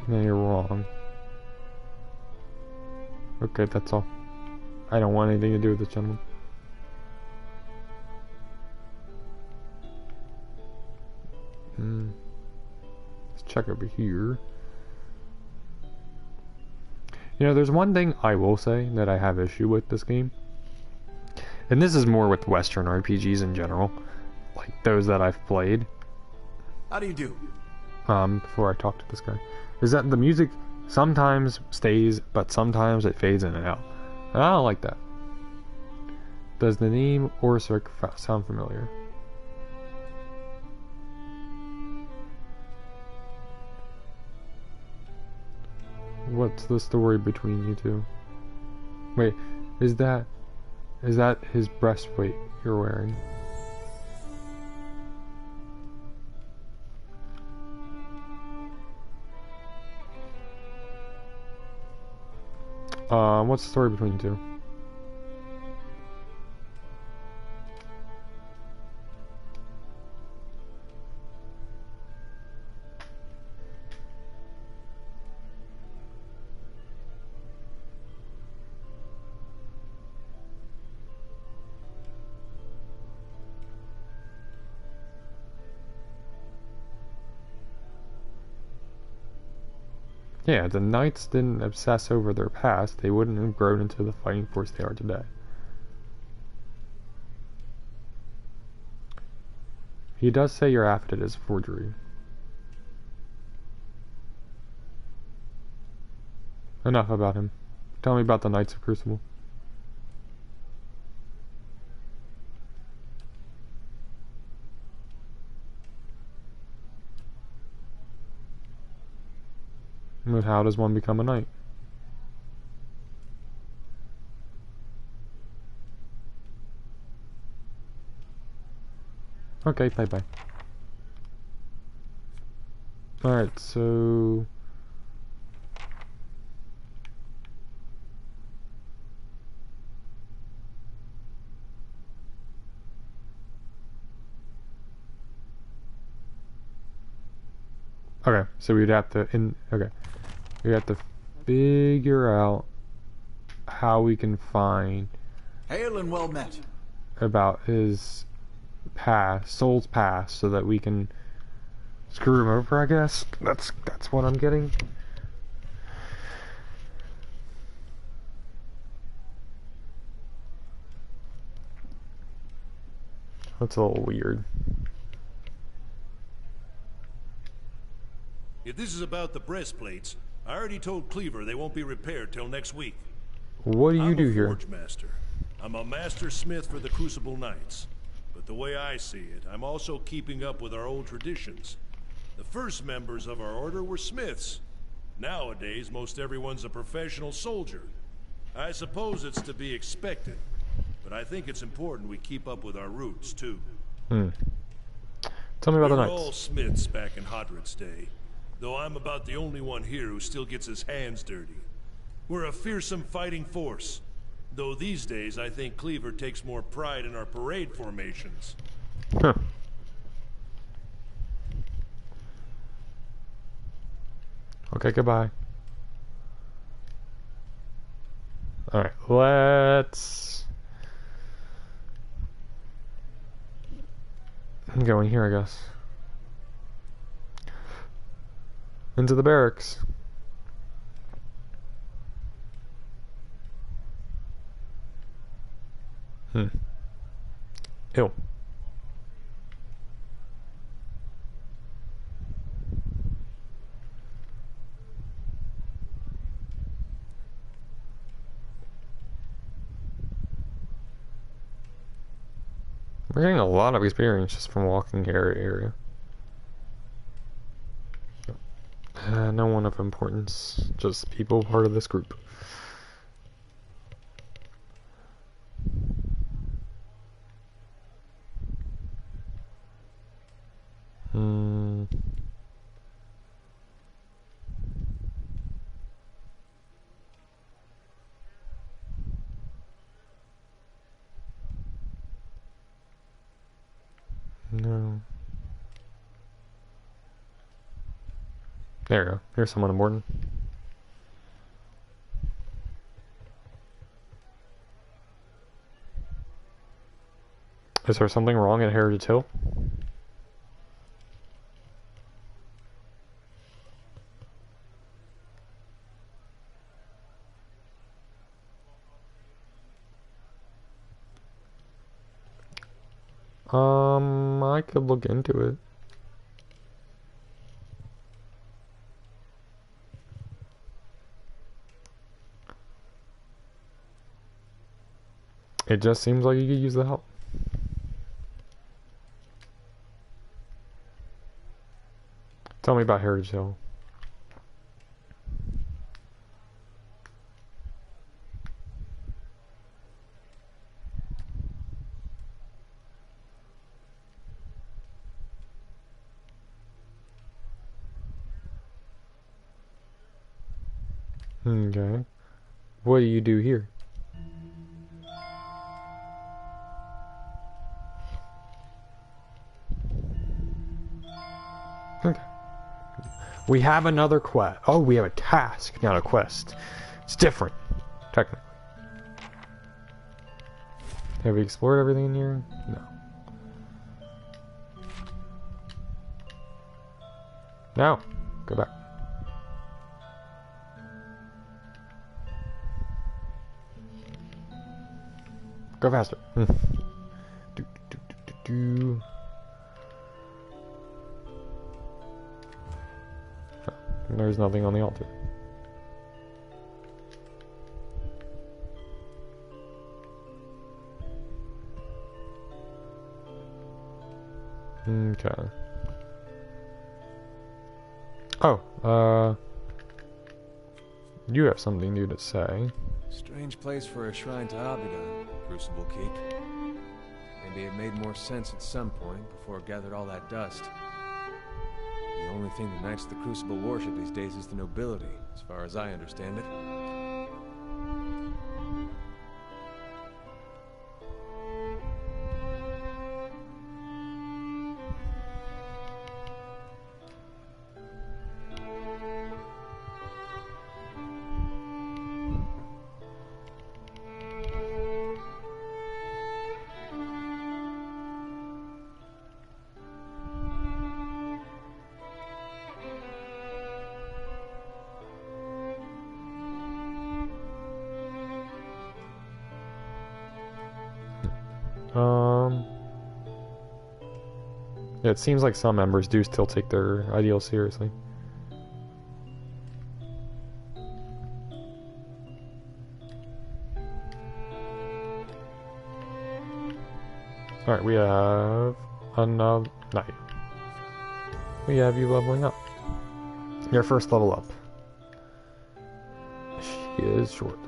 No, you're wrong. Okay, that's all. I don't want anything to do with this gentleman. Let's check over here. You know, there's one thing I will say that I have issue with this game. And this is more with Western RPGs in general. Like those that I've played. How do you do? Before I talk to this guy. Is that the music sometimes stays, but sometimes it fades in and out. And I don't like that. Does the name Orsic sound familiar? What's the story between you two? Wait, is that his breastplate you're wearing? What's the story between you two? Yeah, the Knights didn't obsess over their past, they wouldn't have grown into the fighting force they are today. He does say your affidavit is forgery. Enough about him. Tell me about the Knights of Crucible. But how does one become a knight? Okay, bye-bye. Alright, so... Okay, so we'd have to... We have to figure out how we can find... Hail and well met. About his past, soul's past, so that we can screw him over, I guess. That's what I'm getting. That's a little weird. If this is about the breastplates, I already told Cleaver they won't be repaired till next week. What do you do I'm a here? forge master. I'm a master smith for the Crucible Knights. But the way I see it, I'm also keeping up with our old traditions. The first members of our order were smiths. Nowadays, most everyone's a professional soldier. I suppose it's to be expected, but I think it's important we keep up with our roots, too. Tell me about the We were Knights. all smiths back in Hodred's day, though I'm about the only one here who still gets his hands dirty. We're a fearsome fighting force. Though these days, I think Cleaver takes more pride in our parade formations. Huh. Okay, goodbye. Alright, let's go in here, I guess. Into the barracks. Ew. We're getting a lot of experience just from walking area. No one of importance, just people part of this group. No. There you go. Here's someone important. Is there something wrong at Heritage Hill? I could look into it. It just seems like you could use the help. Tell me about Heritage Hill. Okay. What do you do here? Okay. We have another quest. Oh, we have a task, not a quest. It's different, technically. Have we explored everything in here? No. No. Go back. Go faster. Do, do, do, do, do. Oh, there's nothing on the altar. Okay. Oh, you have something new to say. Strange place for a shrine to Abaddon, Crucible Keep. Maybe it made more sense at some point before it gathered all that dust. The only thing the Knights of the Crucible worship these days is the nobility, as far as I understand it. Yeah, it seems like some members do still take their ideals seriously. Alright, we have another night. We have you leveling up. Your first level up. She is short.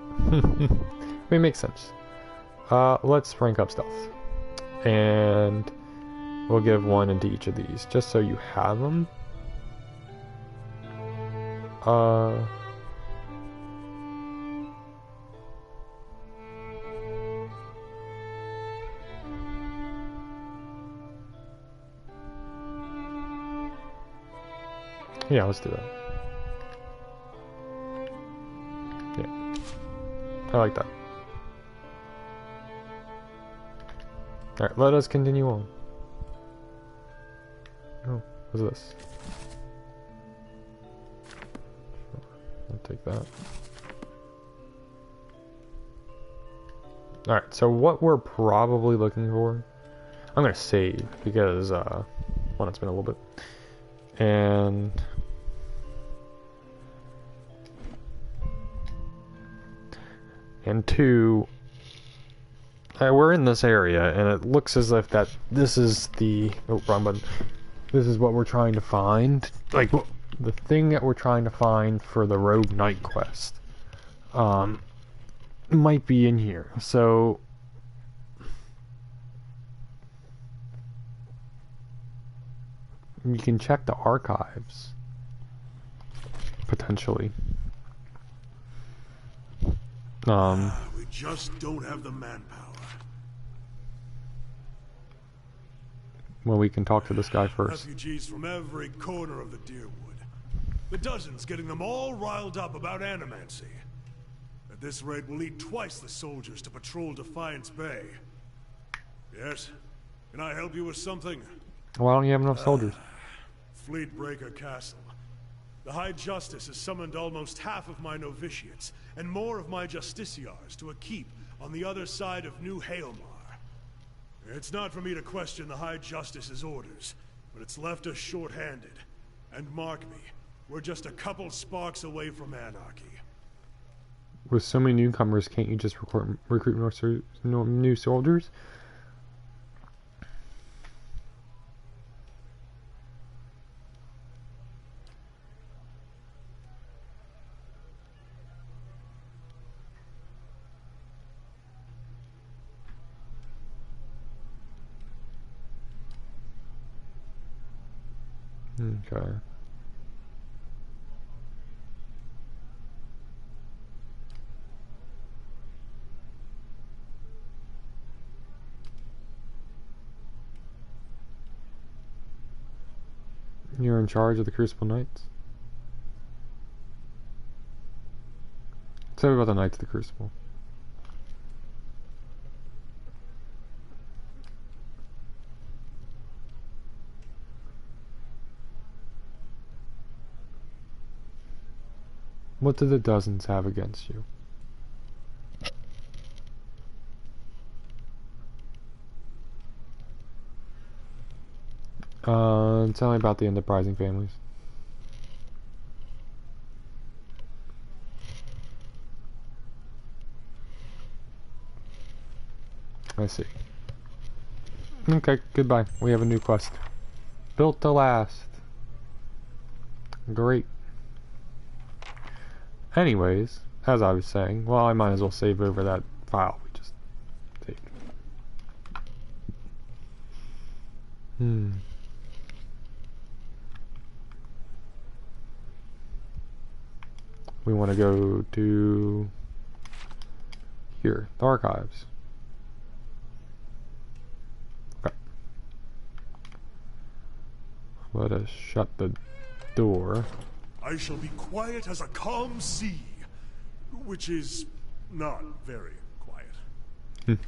It makes sense. Let's rank up stealth. And we'll give one into each of these, just so you have them. Yeah, let's do that. Yeah. I like that. Alright, let us continue on. Oh, what's this? I'll take that. Alright, so what we're probably looking for... I'm gonna save, because, one, it's been a little bit. And... And two... we're in this area, and it looks as if that this is the... Oh, wrong button. This is what we're trying to find. Like, the thing that we're trying to find for the Rogue Knight quest. Might be in here. So... You can check the archives. Potentially. We just don't have the manpower. Well, we can talk to this guy first. Refugees from every corner of the Deerwood. The dozens getting them all riled up about animancy. At this rate, we'll need twice the soldiers to patrol Defiance Bay. Yes? Can I help you with something? Why don't you have enough soldiers? Fleetbreaker Castle. The High Justice has summoned almost half of my novitiates, and more of my justiciars to a keep on the other side of New Hailmar. It's not for me to question the High Justice's orders, but it's left us short-handed. And mark me, we're just a couple sparks away from anarchy. With so many newcomers, can't you just recruit more new soldiers? Okay. You're in charge of the Crucible Knights? Tell me about the Knights of the Crucible. What do the dozens have against you? Tell me about the enterprising families. I see. Okay, goodbye. We have a new quest. Built to last. Great. Anyways, as I was saying, well, I might as well save over that file we just saved. We want to go to here, the archives. Okay. Let us shut the door. I shall be quiet as a calm sea, which is not very quiet.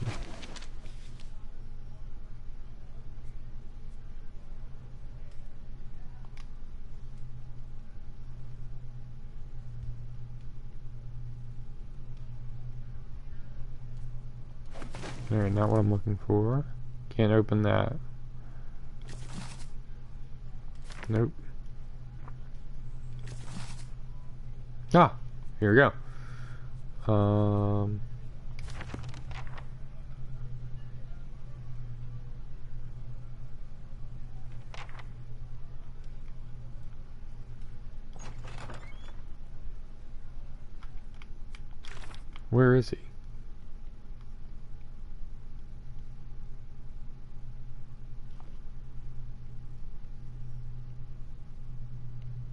Alright, not what I'm looking for. Can't open that. Nope. Ah, here we go. Where is he?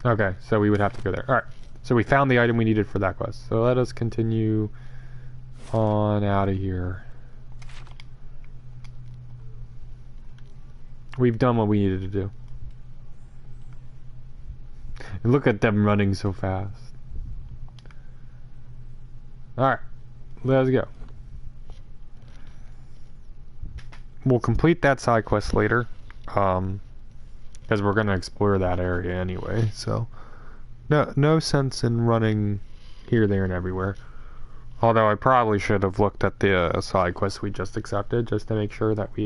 Okay, so we would have to go there. Alright, so we found the item we needed for that quest. So let us continue on out of here. We've done what we needed to do. Look at them running so fast. Alright, let's go. We'll complete that side quest later. Because we're going to explore that area anyway, so no sense in running here, there, and everywhere. Although I probably should have looked at the side quest we just accepted, just to make sure that we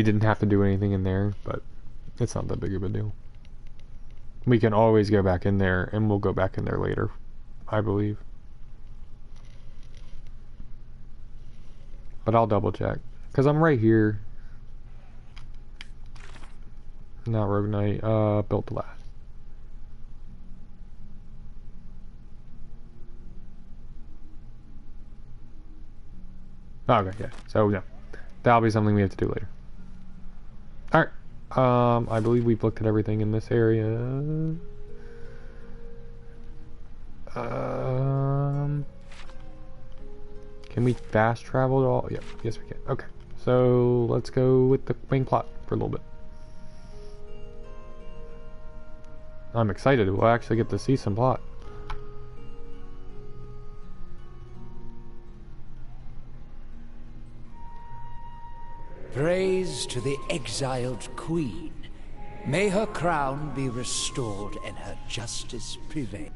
didn't have to do anything in there, but it's not that big of a deal. We can always go back in there, and we'll go back in there later, I believe. But I'll double check, because I'm right here. Not Rogue Knight, Built to Last. Okay, yeah. So, yeah. That'll be something we have to do later. Alright. I believe we've looked at everything in this area. Can we fast travel at all? Yeah, yes we can. Okay. So, let's go with the main plot for a little bit. I'm excited. We'll actually get to see some plot. Praise to the exiled queen. May her crown be restored and her justice prevail.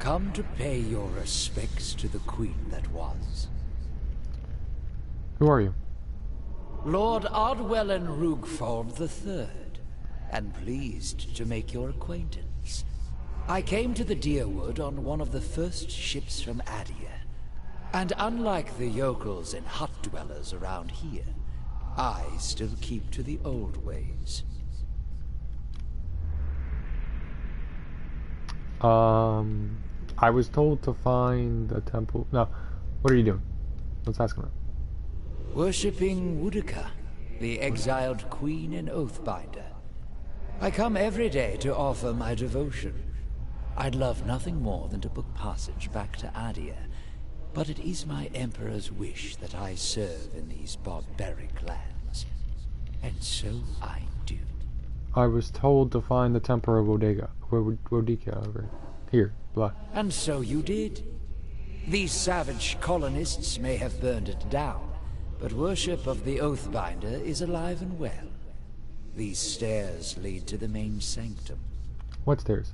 Come to pay your respects to the queen that was. Who are you? Lord Ardwellen Rugford III, and pleased to make your acquaintance. I came to the Deerwood on one of the first ships from Adia, and unlike the yokels and hut dwellers around here, I still keep to the old ways. I was told to find a temple. No, what are you doing? Let's ask him. Worshipping Woodica, the exiled queen and oathbinder. I come every day to offer my devotion. I'd love nothing more than to book passage back to Adia, but it is my Emperor's wish that I serve in these barbaric lands. And so I do. I was told to find the Temple of Wodica over here. Blah. And so you did. These savage colonists may have burned it down, but worship of the Oathbinder is alive and well. These stairs lead to the main sanctum. What stairs?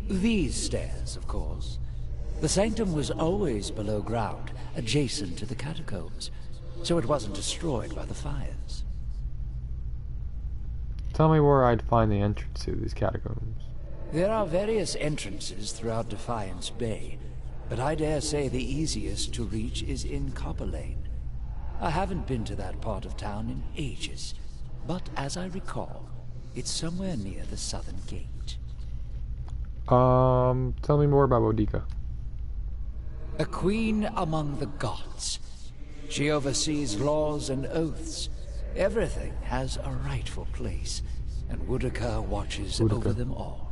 These stairs, of course. The sanctum was always below ground, adjacent to the catacombs, so it wasn't destroyed by the fires. Tell me where I'd find the entrance to these catacombs. There are various entrances throughout Defiance Bay, but I dare say the easiest to reach is in Copper Lane. I haven't been to that part of town in ages, but as I recall, it's somewhere near the southern gate. Tell me more about Wodica. A queen among the gods. She oversees laws and oaths. Everything has a rightful place, and Woodica watches over them all.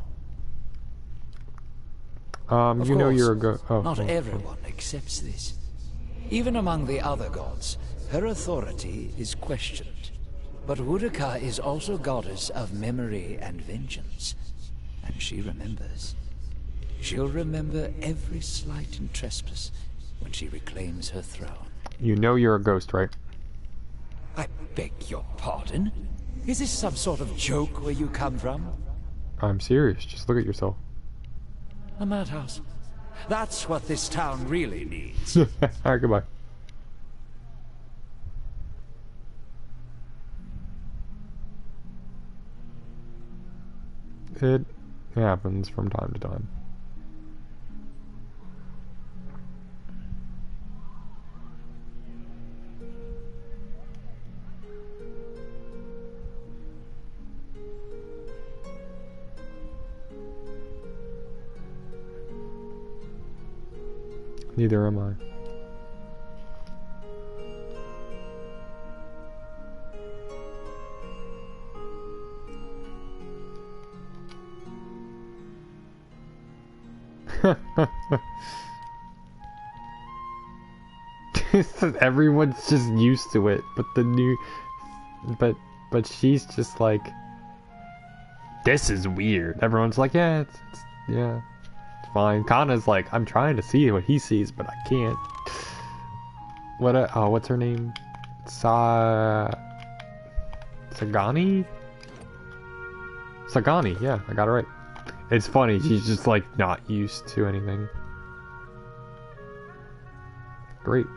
Of you know course, you're a not everyone accepts this. Even among the other gods, her authority is questioned. But Woodica is also goddess of memory and vengeance, and she remembers. She'll remember every slight and trespass when she reclaims her throne. You know you're a ghost, right? I beg your pardon? Is this some sort of joke where you come from? I'm serious. Just look at yourself. A madhouse. That's what this town really needs. Alright, goodbye. It happens from time to time. Neither am I. Everyone's just used to it, but the new, but she's just like, this is weird. Everyone's like, yeah, yeah, it's fine. Kana's like, I'm trying to see what he sees, but I can't. What's her name? Sagani? Sagani, yeah, I got it right. It's funny, she's just like not used to anything. Great.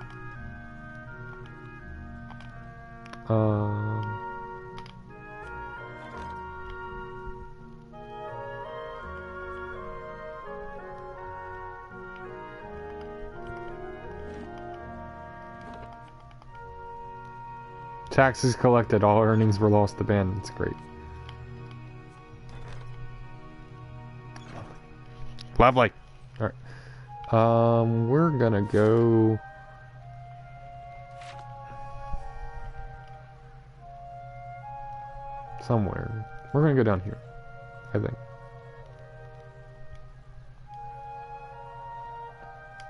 Taxes collected, all earnings were lost to bandits. Great. Lovely. Alright. We're gonna go... somewhere. We're gonna go down here, I think.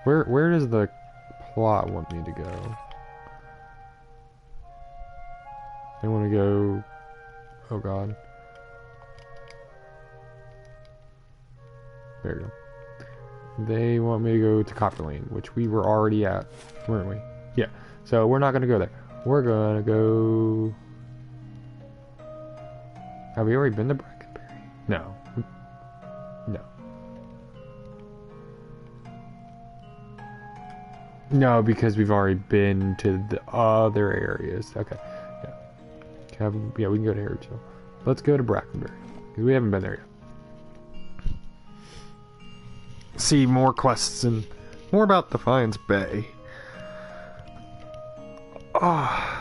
Where does the plot want me to go? They want to go... oh god. There we go. They want me to go to Copper Lane, which we were already at, weren't we? Yeah. So we're not gonna go there. We're gonna go... have we already been to Brackenberry? No. No. No, because we've already been to the other areas. Okay. Yeah. Yeah, we can go to Harrodsville. Let's go to Brackenberry, because we haven't been there yet. See more quests and more about Defiance Bay. Ah.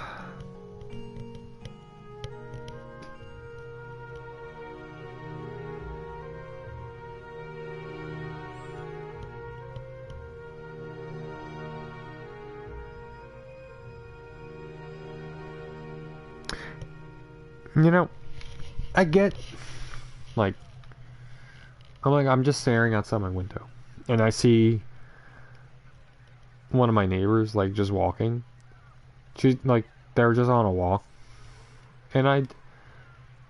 You know, I get, like, I'm just staring outside my window, and I see one of my neighbors, like, just walking. She's, like, they're just on a walk, and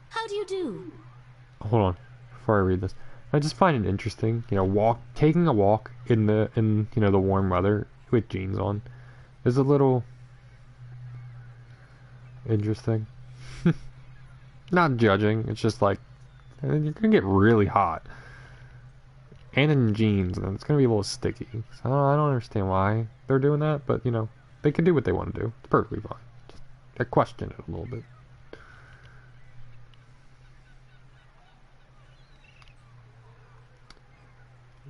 How do you do? hold on, before I read this, I just find it interesting, you know, taking a walk in you know, the warm weather with jeans on is a little interesting. Not judging, it's just like, you're gonna get really hot. And in jeans, and it's gonna be a little sticky. So I don't understand why they're doing that, but you know, they can do what they want to do. It's perfectly fine. Just, I question it a little bit.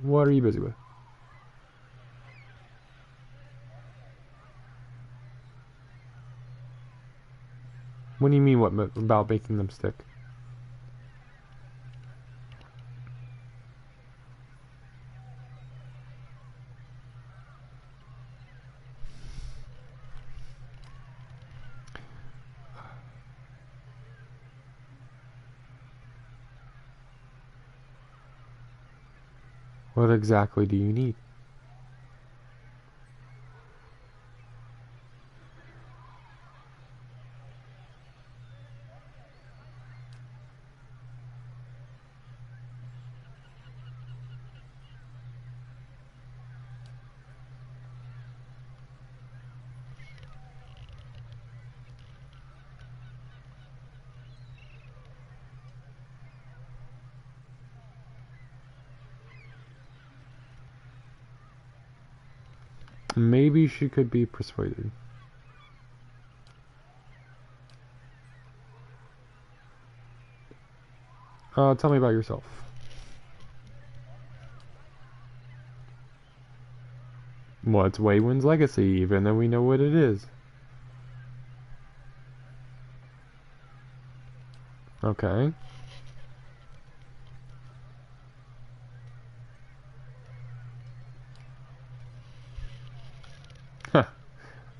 What are you busy with? What do you mean, what about making them stick? What exactly do you need? Maybe she could be persuaded. Tell me about yourself. What's Waywind's legacy, even though we know what it is? Okay.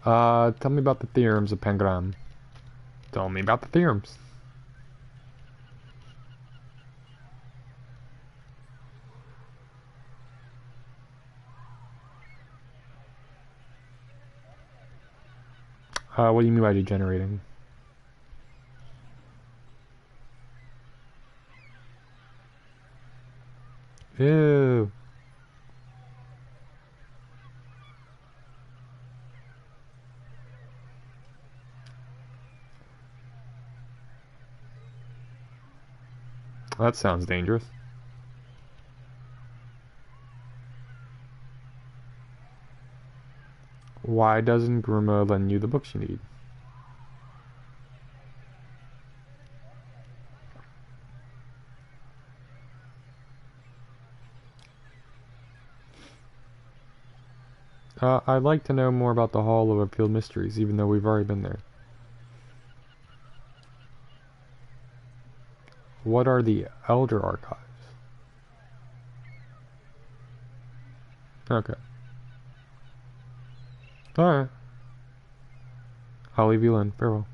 Huh. Tell me about the theorems of Pengram. Tell me about the theorems. What do you mean by degenerating? Ew. That sounds dangerous. Why doesn't Gruma lend you the books you need? I'd like to know more about the Hall of Appealed Mysteries, even though we've already been there. What are the Elder Archives? Okay. Alright. I'll leave you alone. Farewell.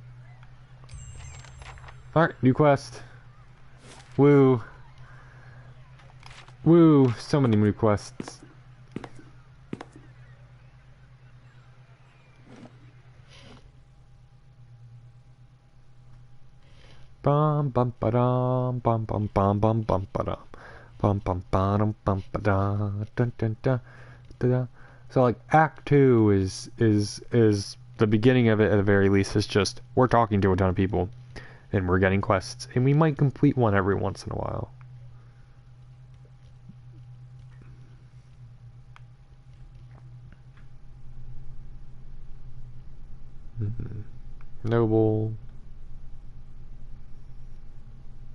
Alright, new quest. Woo. Woo. So many new quests. Bum bum ba dum bum bum bum bum bum ba dum bum bum bum bum ba da dun dun da da. So like Act 2 is the beginning of it at the very least. Is just we're talking to a ton of people and we're getting quests and we might complete one every once in a while. Noble.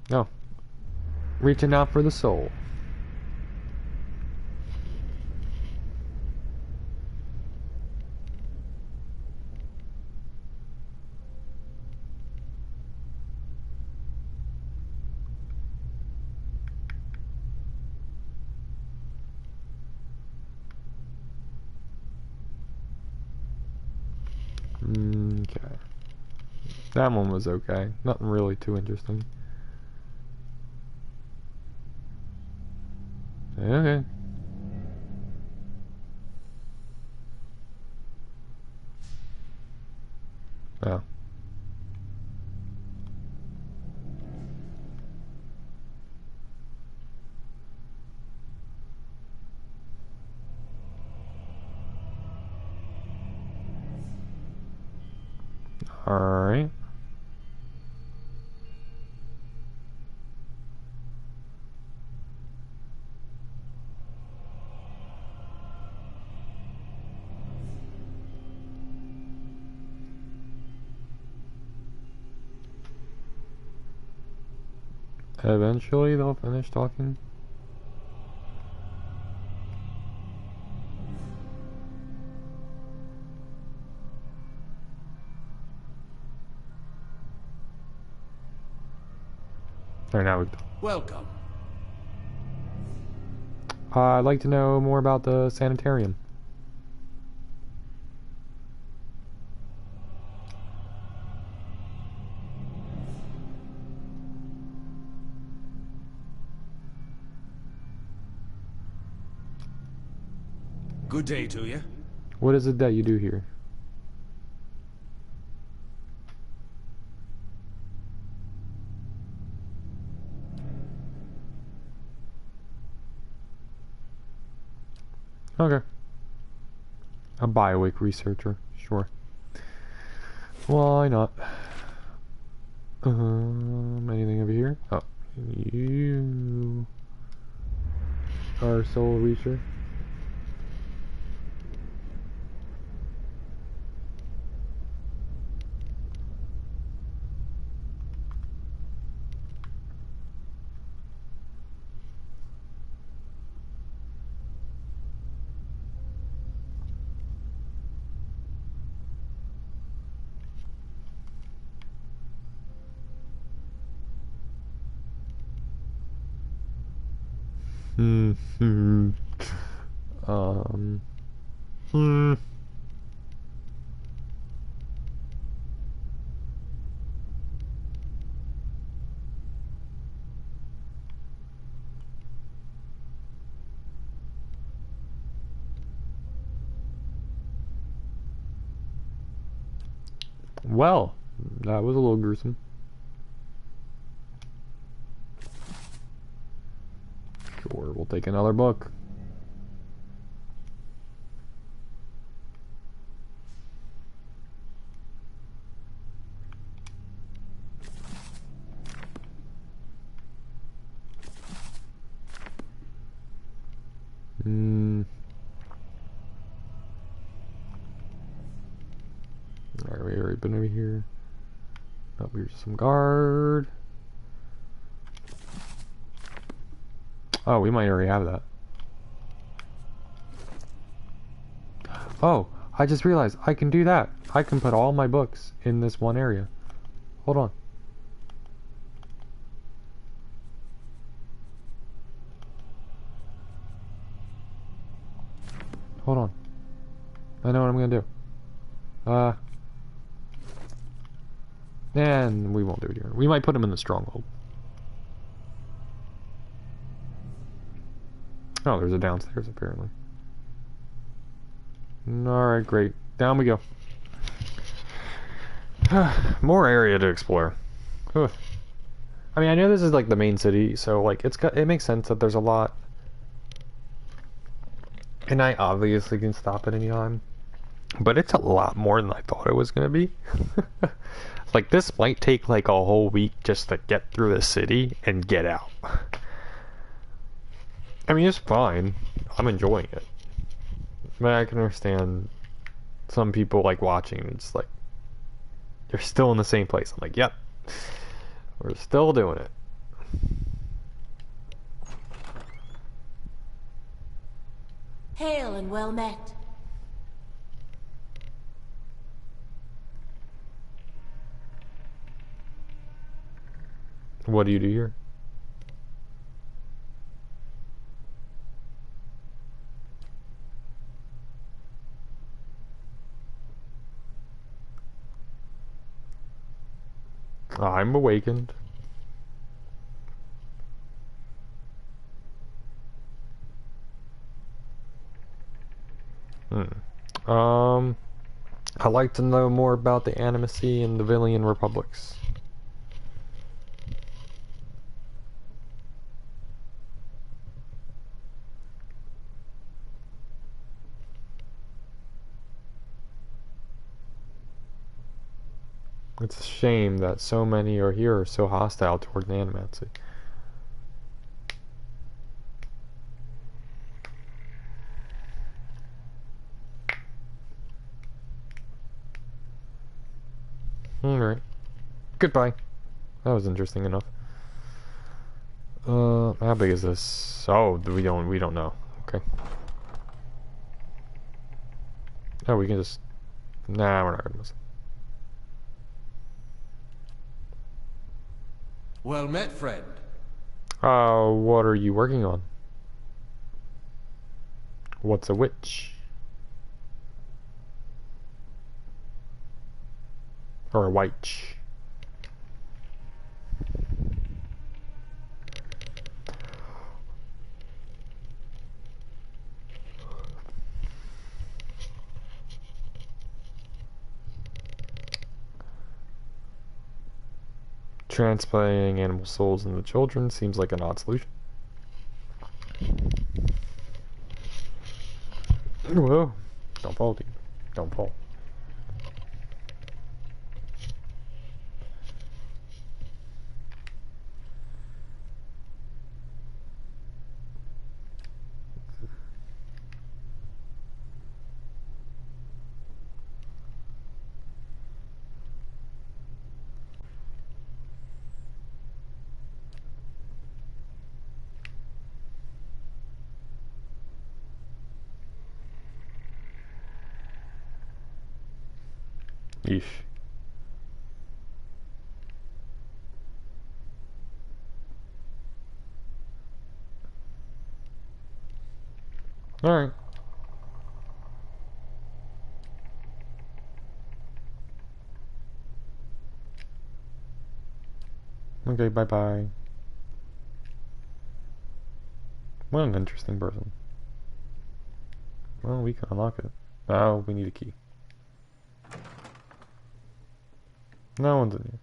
No. Reaching out for the soul. Okay. That one was okay. Nothing really too interesting. Okay. Oh. Alright. Eventually they'll finish talking. Alright, now we go. Welcome. I'd like to know more about the sanitarium. Good day to you. What is it that you do here? Okay. A biowick researcher, sure. Why not? Anything over here? Oh, you are soul reacher. Hmm. Um. Hmm. Well, that was a little gruesome. Sure, we'll take another book. Alright, we already been over here. Oh, here's some guard. Oh, we might already have that. Oh, I just realized I can do that. I can put all my books in this one area. Hold on. Hold on. I know what I'm gonna do. And we won't do it here. We might put them in the stronghold. Oh, there's a downstairs apparently. Alright, great. Down we go. More area to explore. I mean, I know this is like the main city, so like it makes sense that there's a lot. And I obviously can stop at any time. But it's a lot more than I thought it was gonna be. Like, this might take like a whole week just to get through the city and get out. I mean, it's fine. I'm enjoying it. But I can understand some people like watching and it's like, you're still in the same place. I'm like, yep. We're still doing it. Hail and well met. What do you do here? I'm awakened. I'd like to know more about the Animacy and the Villian Republics. It's a shame that so many are here are so hostile toward the Animacy. Alright. Goodbye. That was interesting enough. How big is this? Oh, we don't know. Okay. Oh, we can just... Nah, we're not gonna miss it. Well met, friend. What are you working on? What's a witch? Or a witch? Transplanting animal souls into children seems like an odd solution. Whoa. Don't fall, dude. Don't fall. Yeesh. Alright. Okay, bye-bye. What an interesting person. Well, we can unlock it. Now we need a key. No one's in here.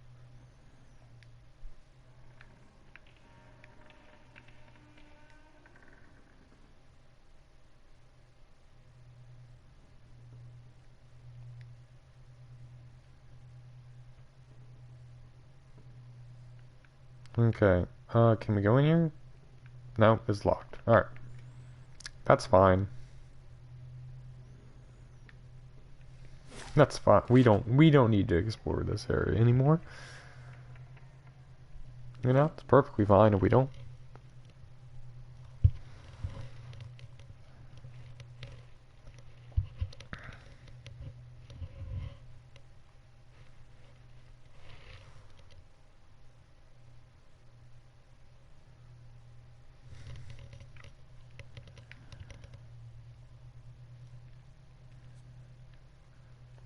Okay. Can we go in here? No, it's locked. Alright. That's fine. That's fine. We don't need to explore this area anymore. You know, it's perfectly fine if we don't.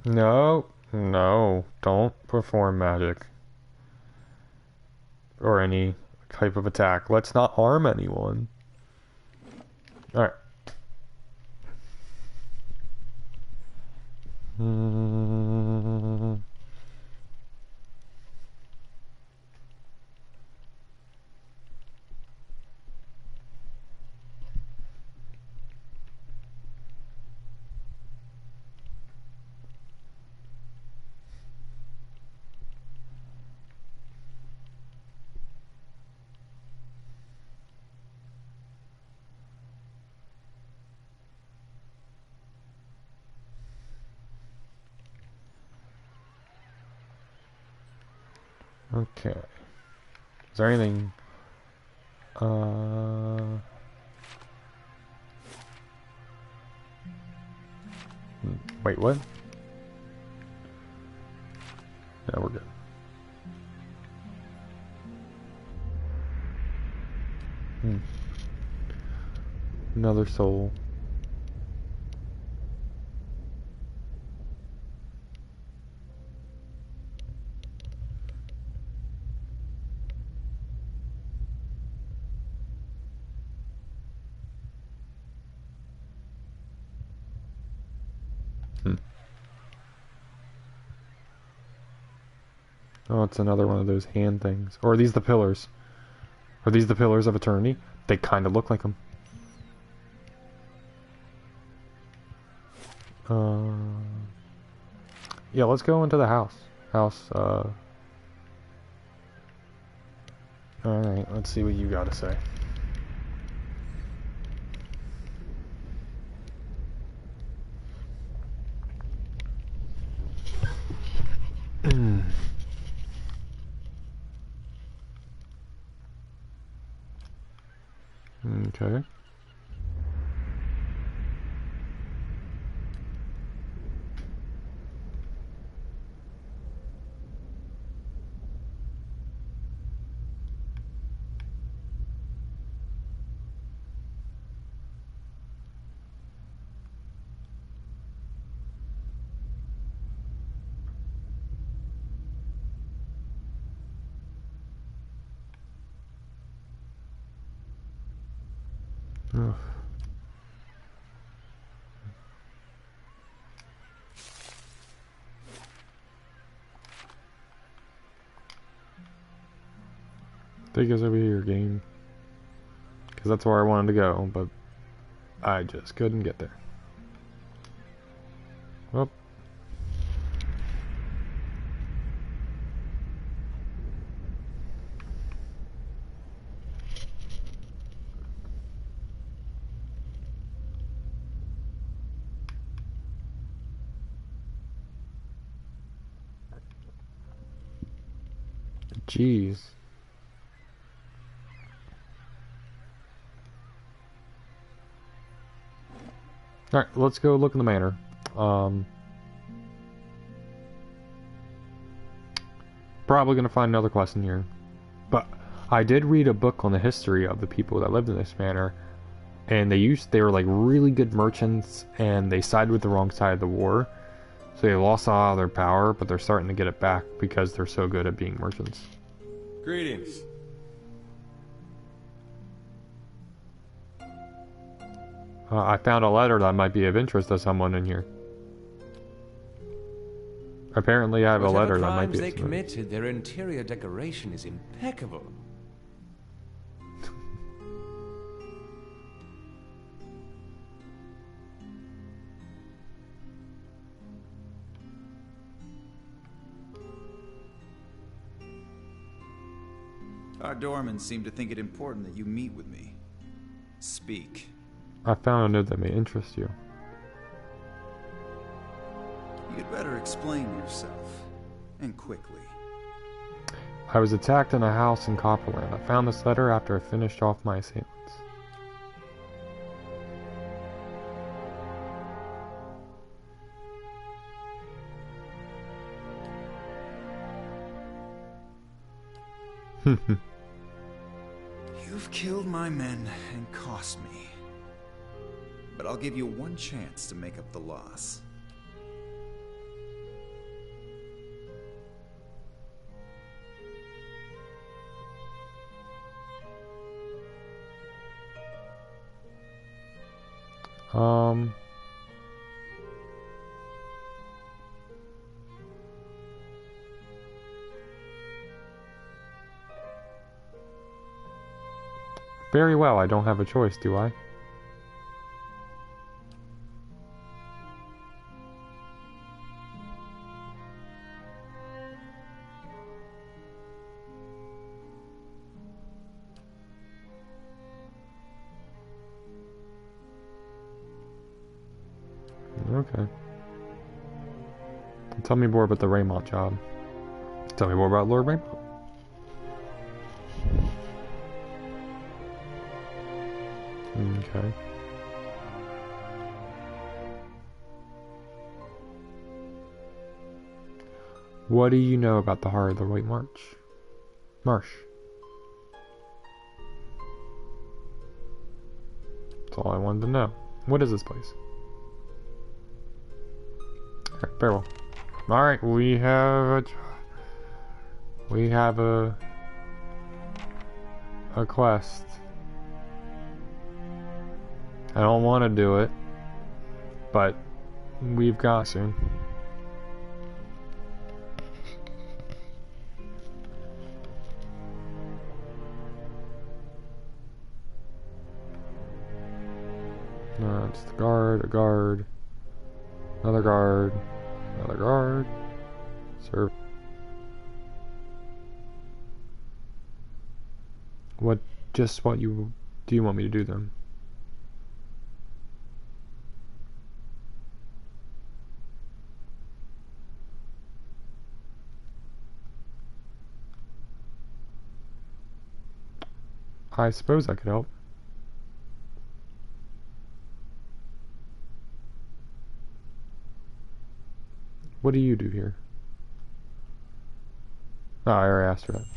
No, no, don't perform magic. Or any type of attack. Let's not harm anyone. Alright. Okay. Is there anything... Wait, what? Yeah, we're good. Another soul. Oh, it's another one of those hand things. Or are these the pillars? Are these the pillars of eternity? They kind of look like them. Yeah, let's go into the house. Alright, let's see what you gotta say. Okay. Ugh. Take us over here, game. Because that's where I wanted to go, but I just couldn't get there. Well. Jeez. Alright, let's go look in the manor. Probably gonna find another quest in here. But I did read a book on the history of the people that lived in this manor, and they were like really good merchants, and they sided with the wrong side of the war. So they lost a lot of their power, but they're starting to get it back because they're so good at being merchants. Greetings. I found a letter that might be of interest to someone in here. Apparently I have a Whatever letter that might crimes be they Smith. committed, their interior decoration is impeccable. Our doormen seem to think it important that you meet with me. Speak. I found a note that may interest you. You'd better explain yourself. And quickly. I was attacked in a house in Copperland. I found this letter after I finished off my assailants. You've killed my men and cost me. But I'll give you one chance to make up the loss. Very well, I don't have a choice, do I? Okay. Tell me more about the Raymont job. Tell me more about Lord Raymont. Okay. What do you know about the heart of the White Marsh? That's all I wanted to know. What is this place? Alright, very well. Alright, we have a quest. I don't want to do it, but we've got to. No, it's the guard, a guard, another guard, another guard. Serve. What do you want me to do then? I suppose I could help. What do you do here? Oh, I already asked her that.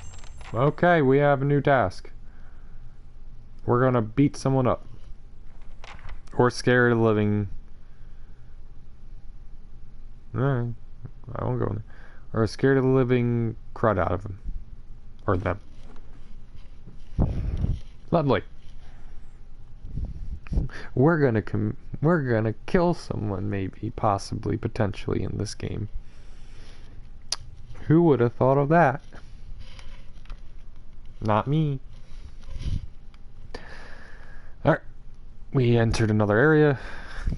Okay, we have a new task. We're gonna beat someone up. Or scare the living... Alright, I won't go in there. Or scare the living crud out of them. Or them. Lovely. We're gonna kill someone, maybe, possibly, potentially in this game. Who would have thought of that? Not me. Alright. We entered another area.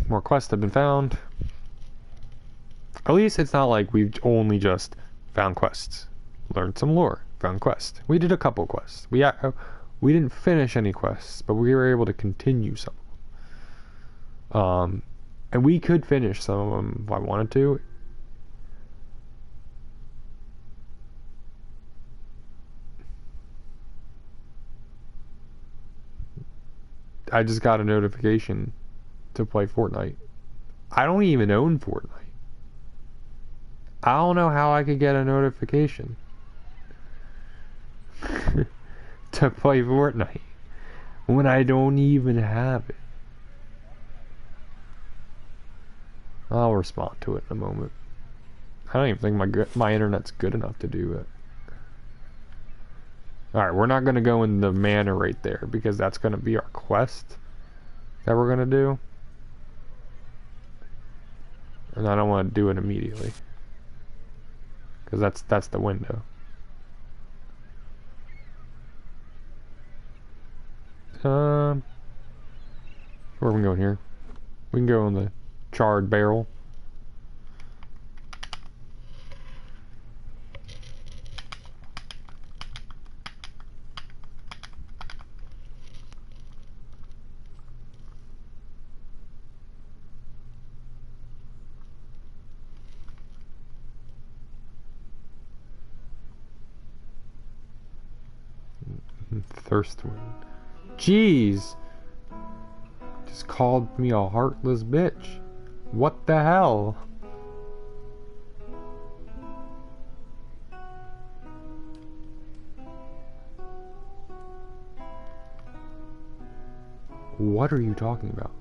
More quests have been found. At least it's not like we've only just found quests. Learned some lore. Found quests. We did a couple quests. We didn't finish any quests, but we were able to continue some. And we could finish some of them if I wanted to. I just got a notification to play Fortnite. I don't even own Fortnite. I don't know how I could get a notification to play Fortnite when I don't even have it. I'll respond to it in a moment. I don't even think my internet's good enough to do it. Alright, we're not going to go in the manor right there because that's going to be our quest that we're going to do. And I don't want to do it immediately. because that's the window. Where are we going here? We can go on the charred barrel. Thirstwind. Jeez! Just called me a heartless bitch. What the hell? What are you talking about?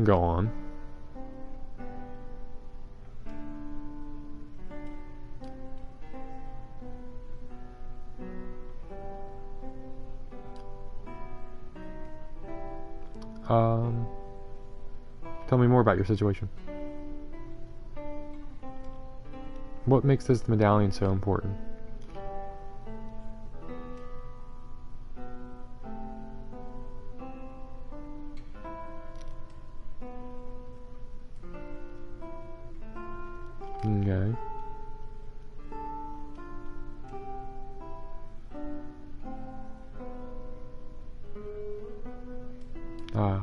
Go on. Tell me more about your situation. What makes this medallion so important? Okay. Ah.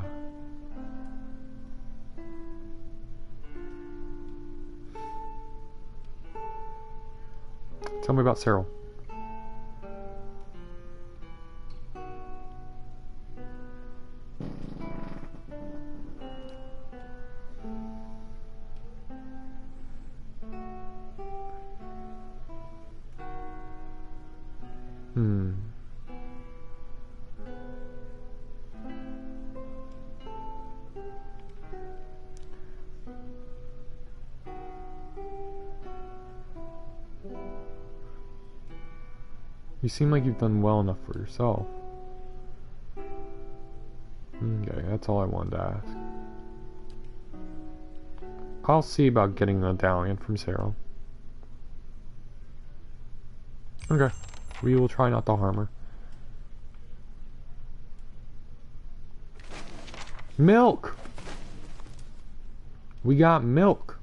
Tell me about Cyril. You seem like you've done well enough for yourself. Okay, that's all I wanted to ask. I'll see about getting the medallion from Sarah. Okay, we will try not to harm her. Milk! We got milk!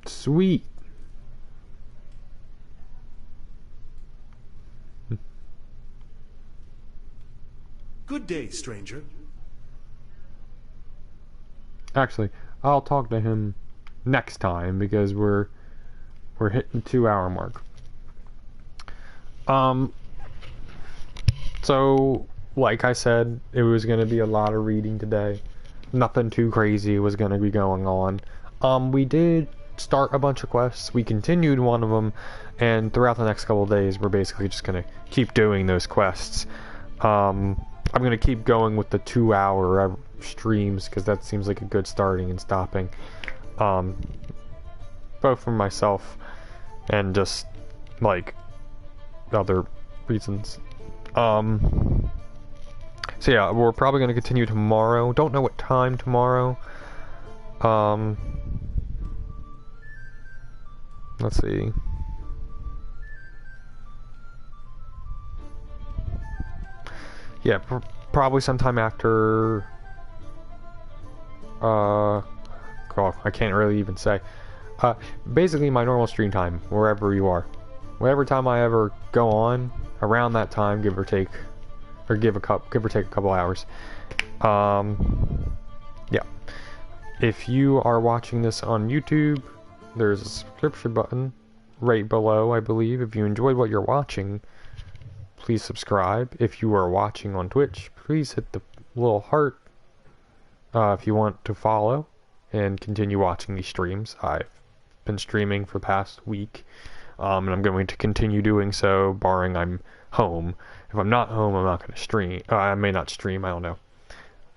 Sweet! Good day, stranger. Actually, I'll talk to him next time because we're hitting 2-hour mark. So like I said, it was gonna be a lot of reading today. Nothing too crazy was gonna be going on. We did start a bunch of quests. We continued one of them, and throughout the next couple of days, we're basically just gonna keep doing those quests. I'm gonna keep going with the 2-hour streams because that seems like a good starting and stopping. Both for myself and just like other reasons. So yeah, we're probably gonna continue tomorrow. Don't know what time tomorrow. Let's see. Yeah, probably sometime after. God, I can't really even say. Basically, my normal stream time, wherever you are, whatever time I ever go on, around that time, give or take, give or take a couple hours. Yeah. If you are watching this on YouTube, there's a subscription button right below, I believe. If you enjoyed what you're watching, please subscribe. If you are watching on Twitch, please hit the little heart if you want to follow and continue watching these streams. I've been streaming for the past week, and I'm going to continue doing so, barring I'm home. If I'm not home, I'm not going to stream. I may not stream, I don't know.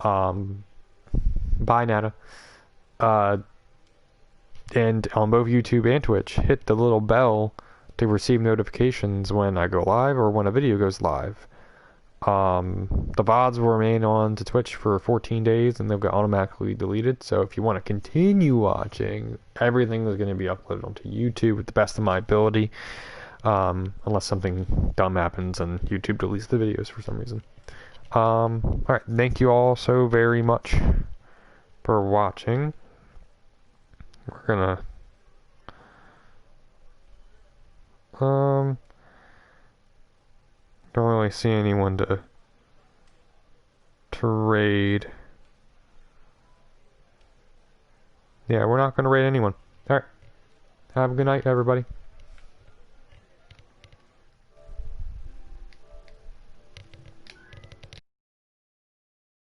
Bye, Nata. And on both YouTube and Twitch, hit the little bell to receive notifications when I go live or when a video goes live. The VODs will remain on to Twitch for 14 days and they'll get automatically deleted. So if you want to continue watching, everything is going to be uploaded onto YouTube with the best of my ability. Unless something dumb happens and YouTube deletes the videos for some reason. Alright, thank you all so very much for watching. We're gonna don't really see anyone to raid. Yeah, we're not gonna raid anyone. Alright. Have a good night, everybody.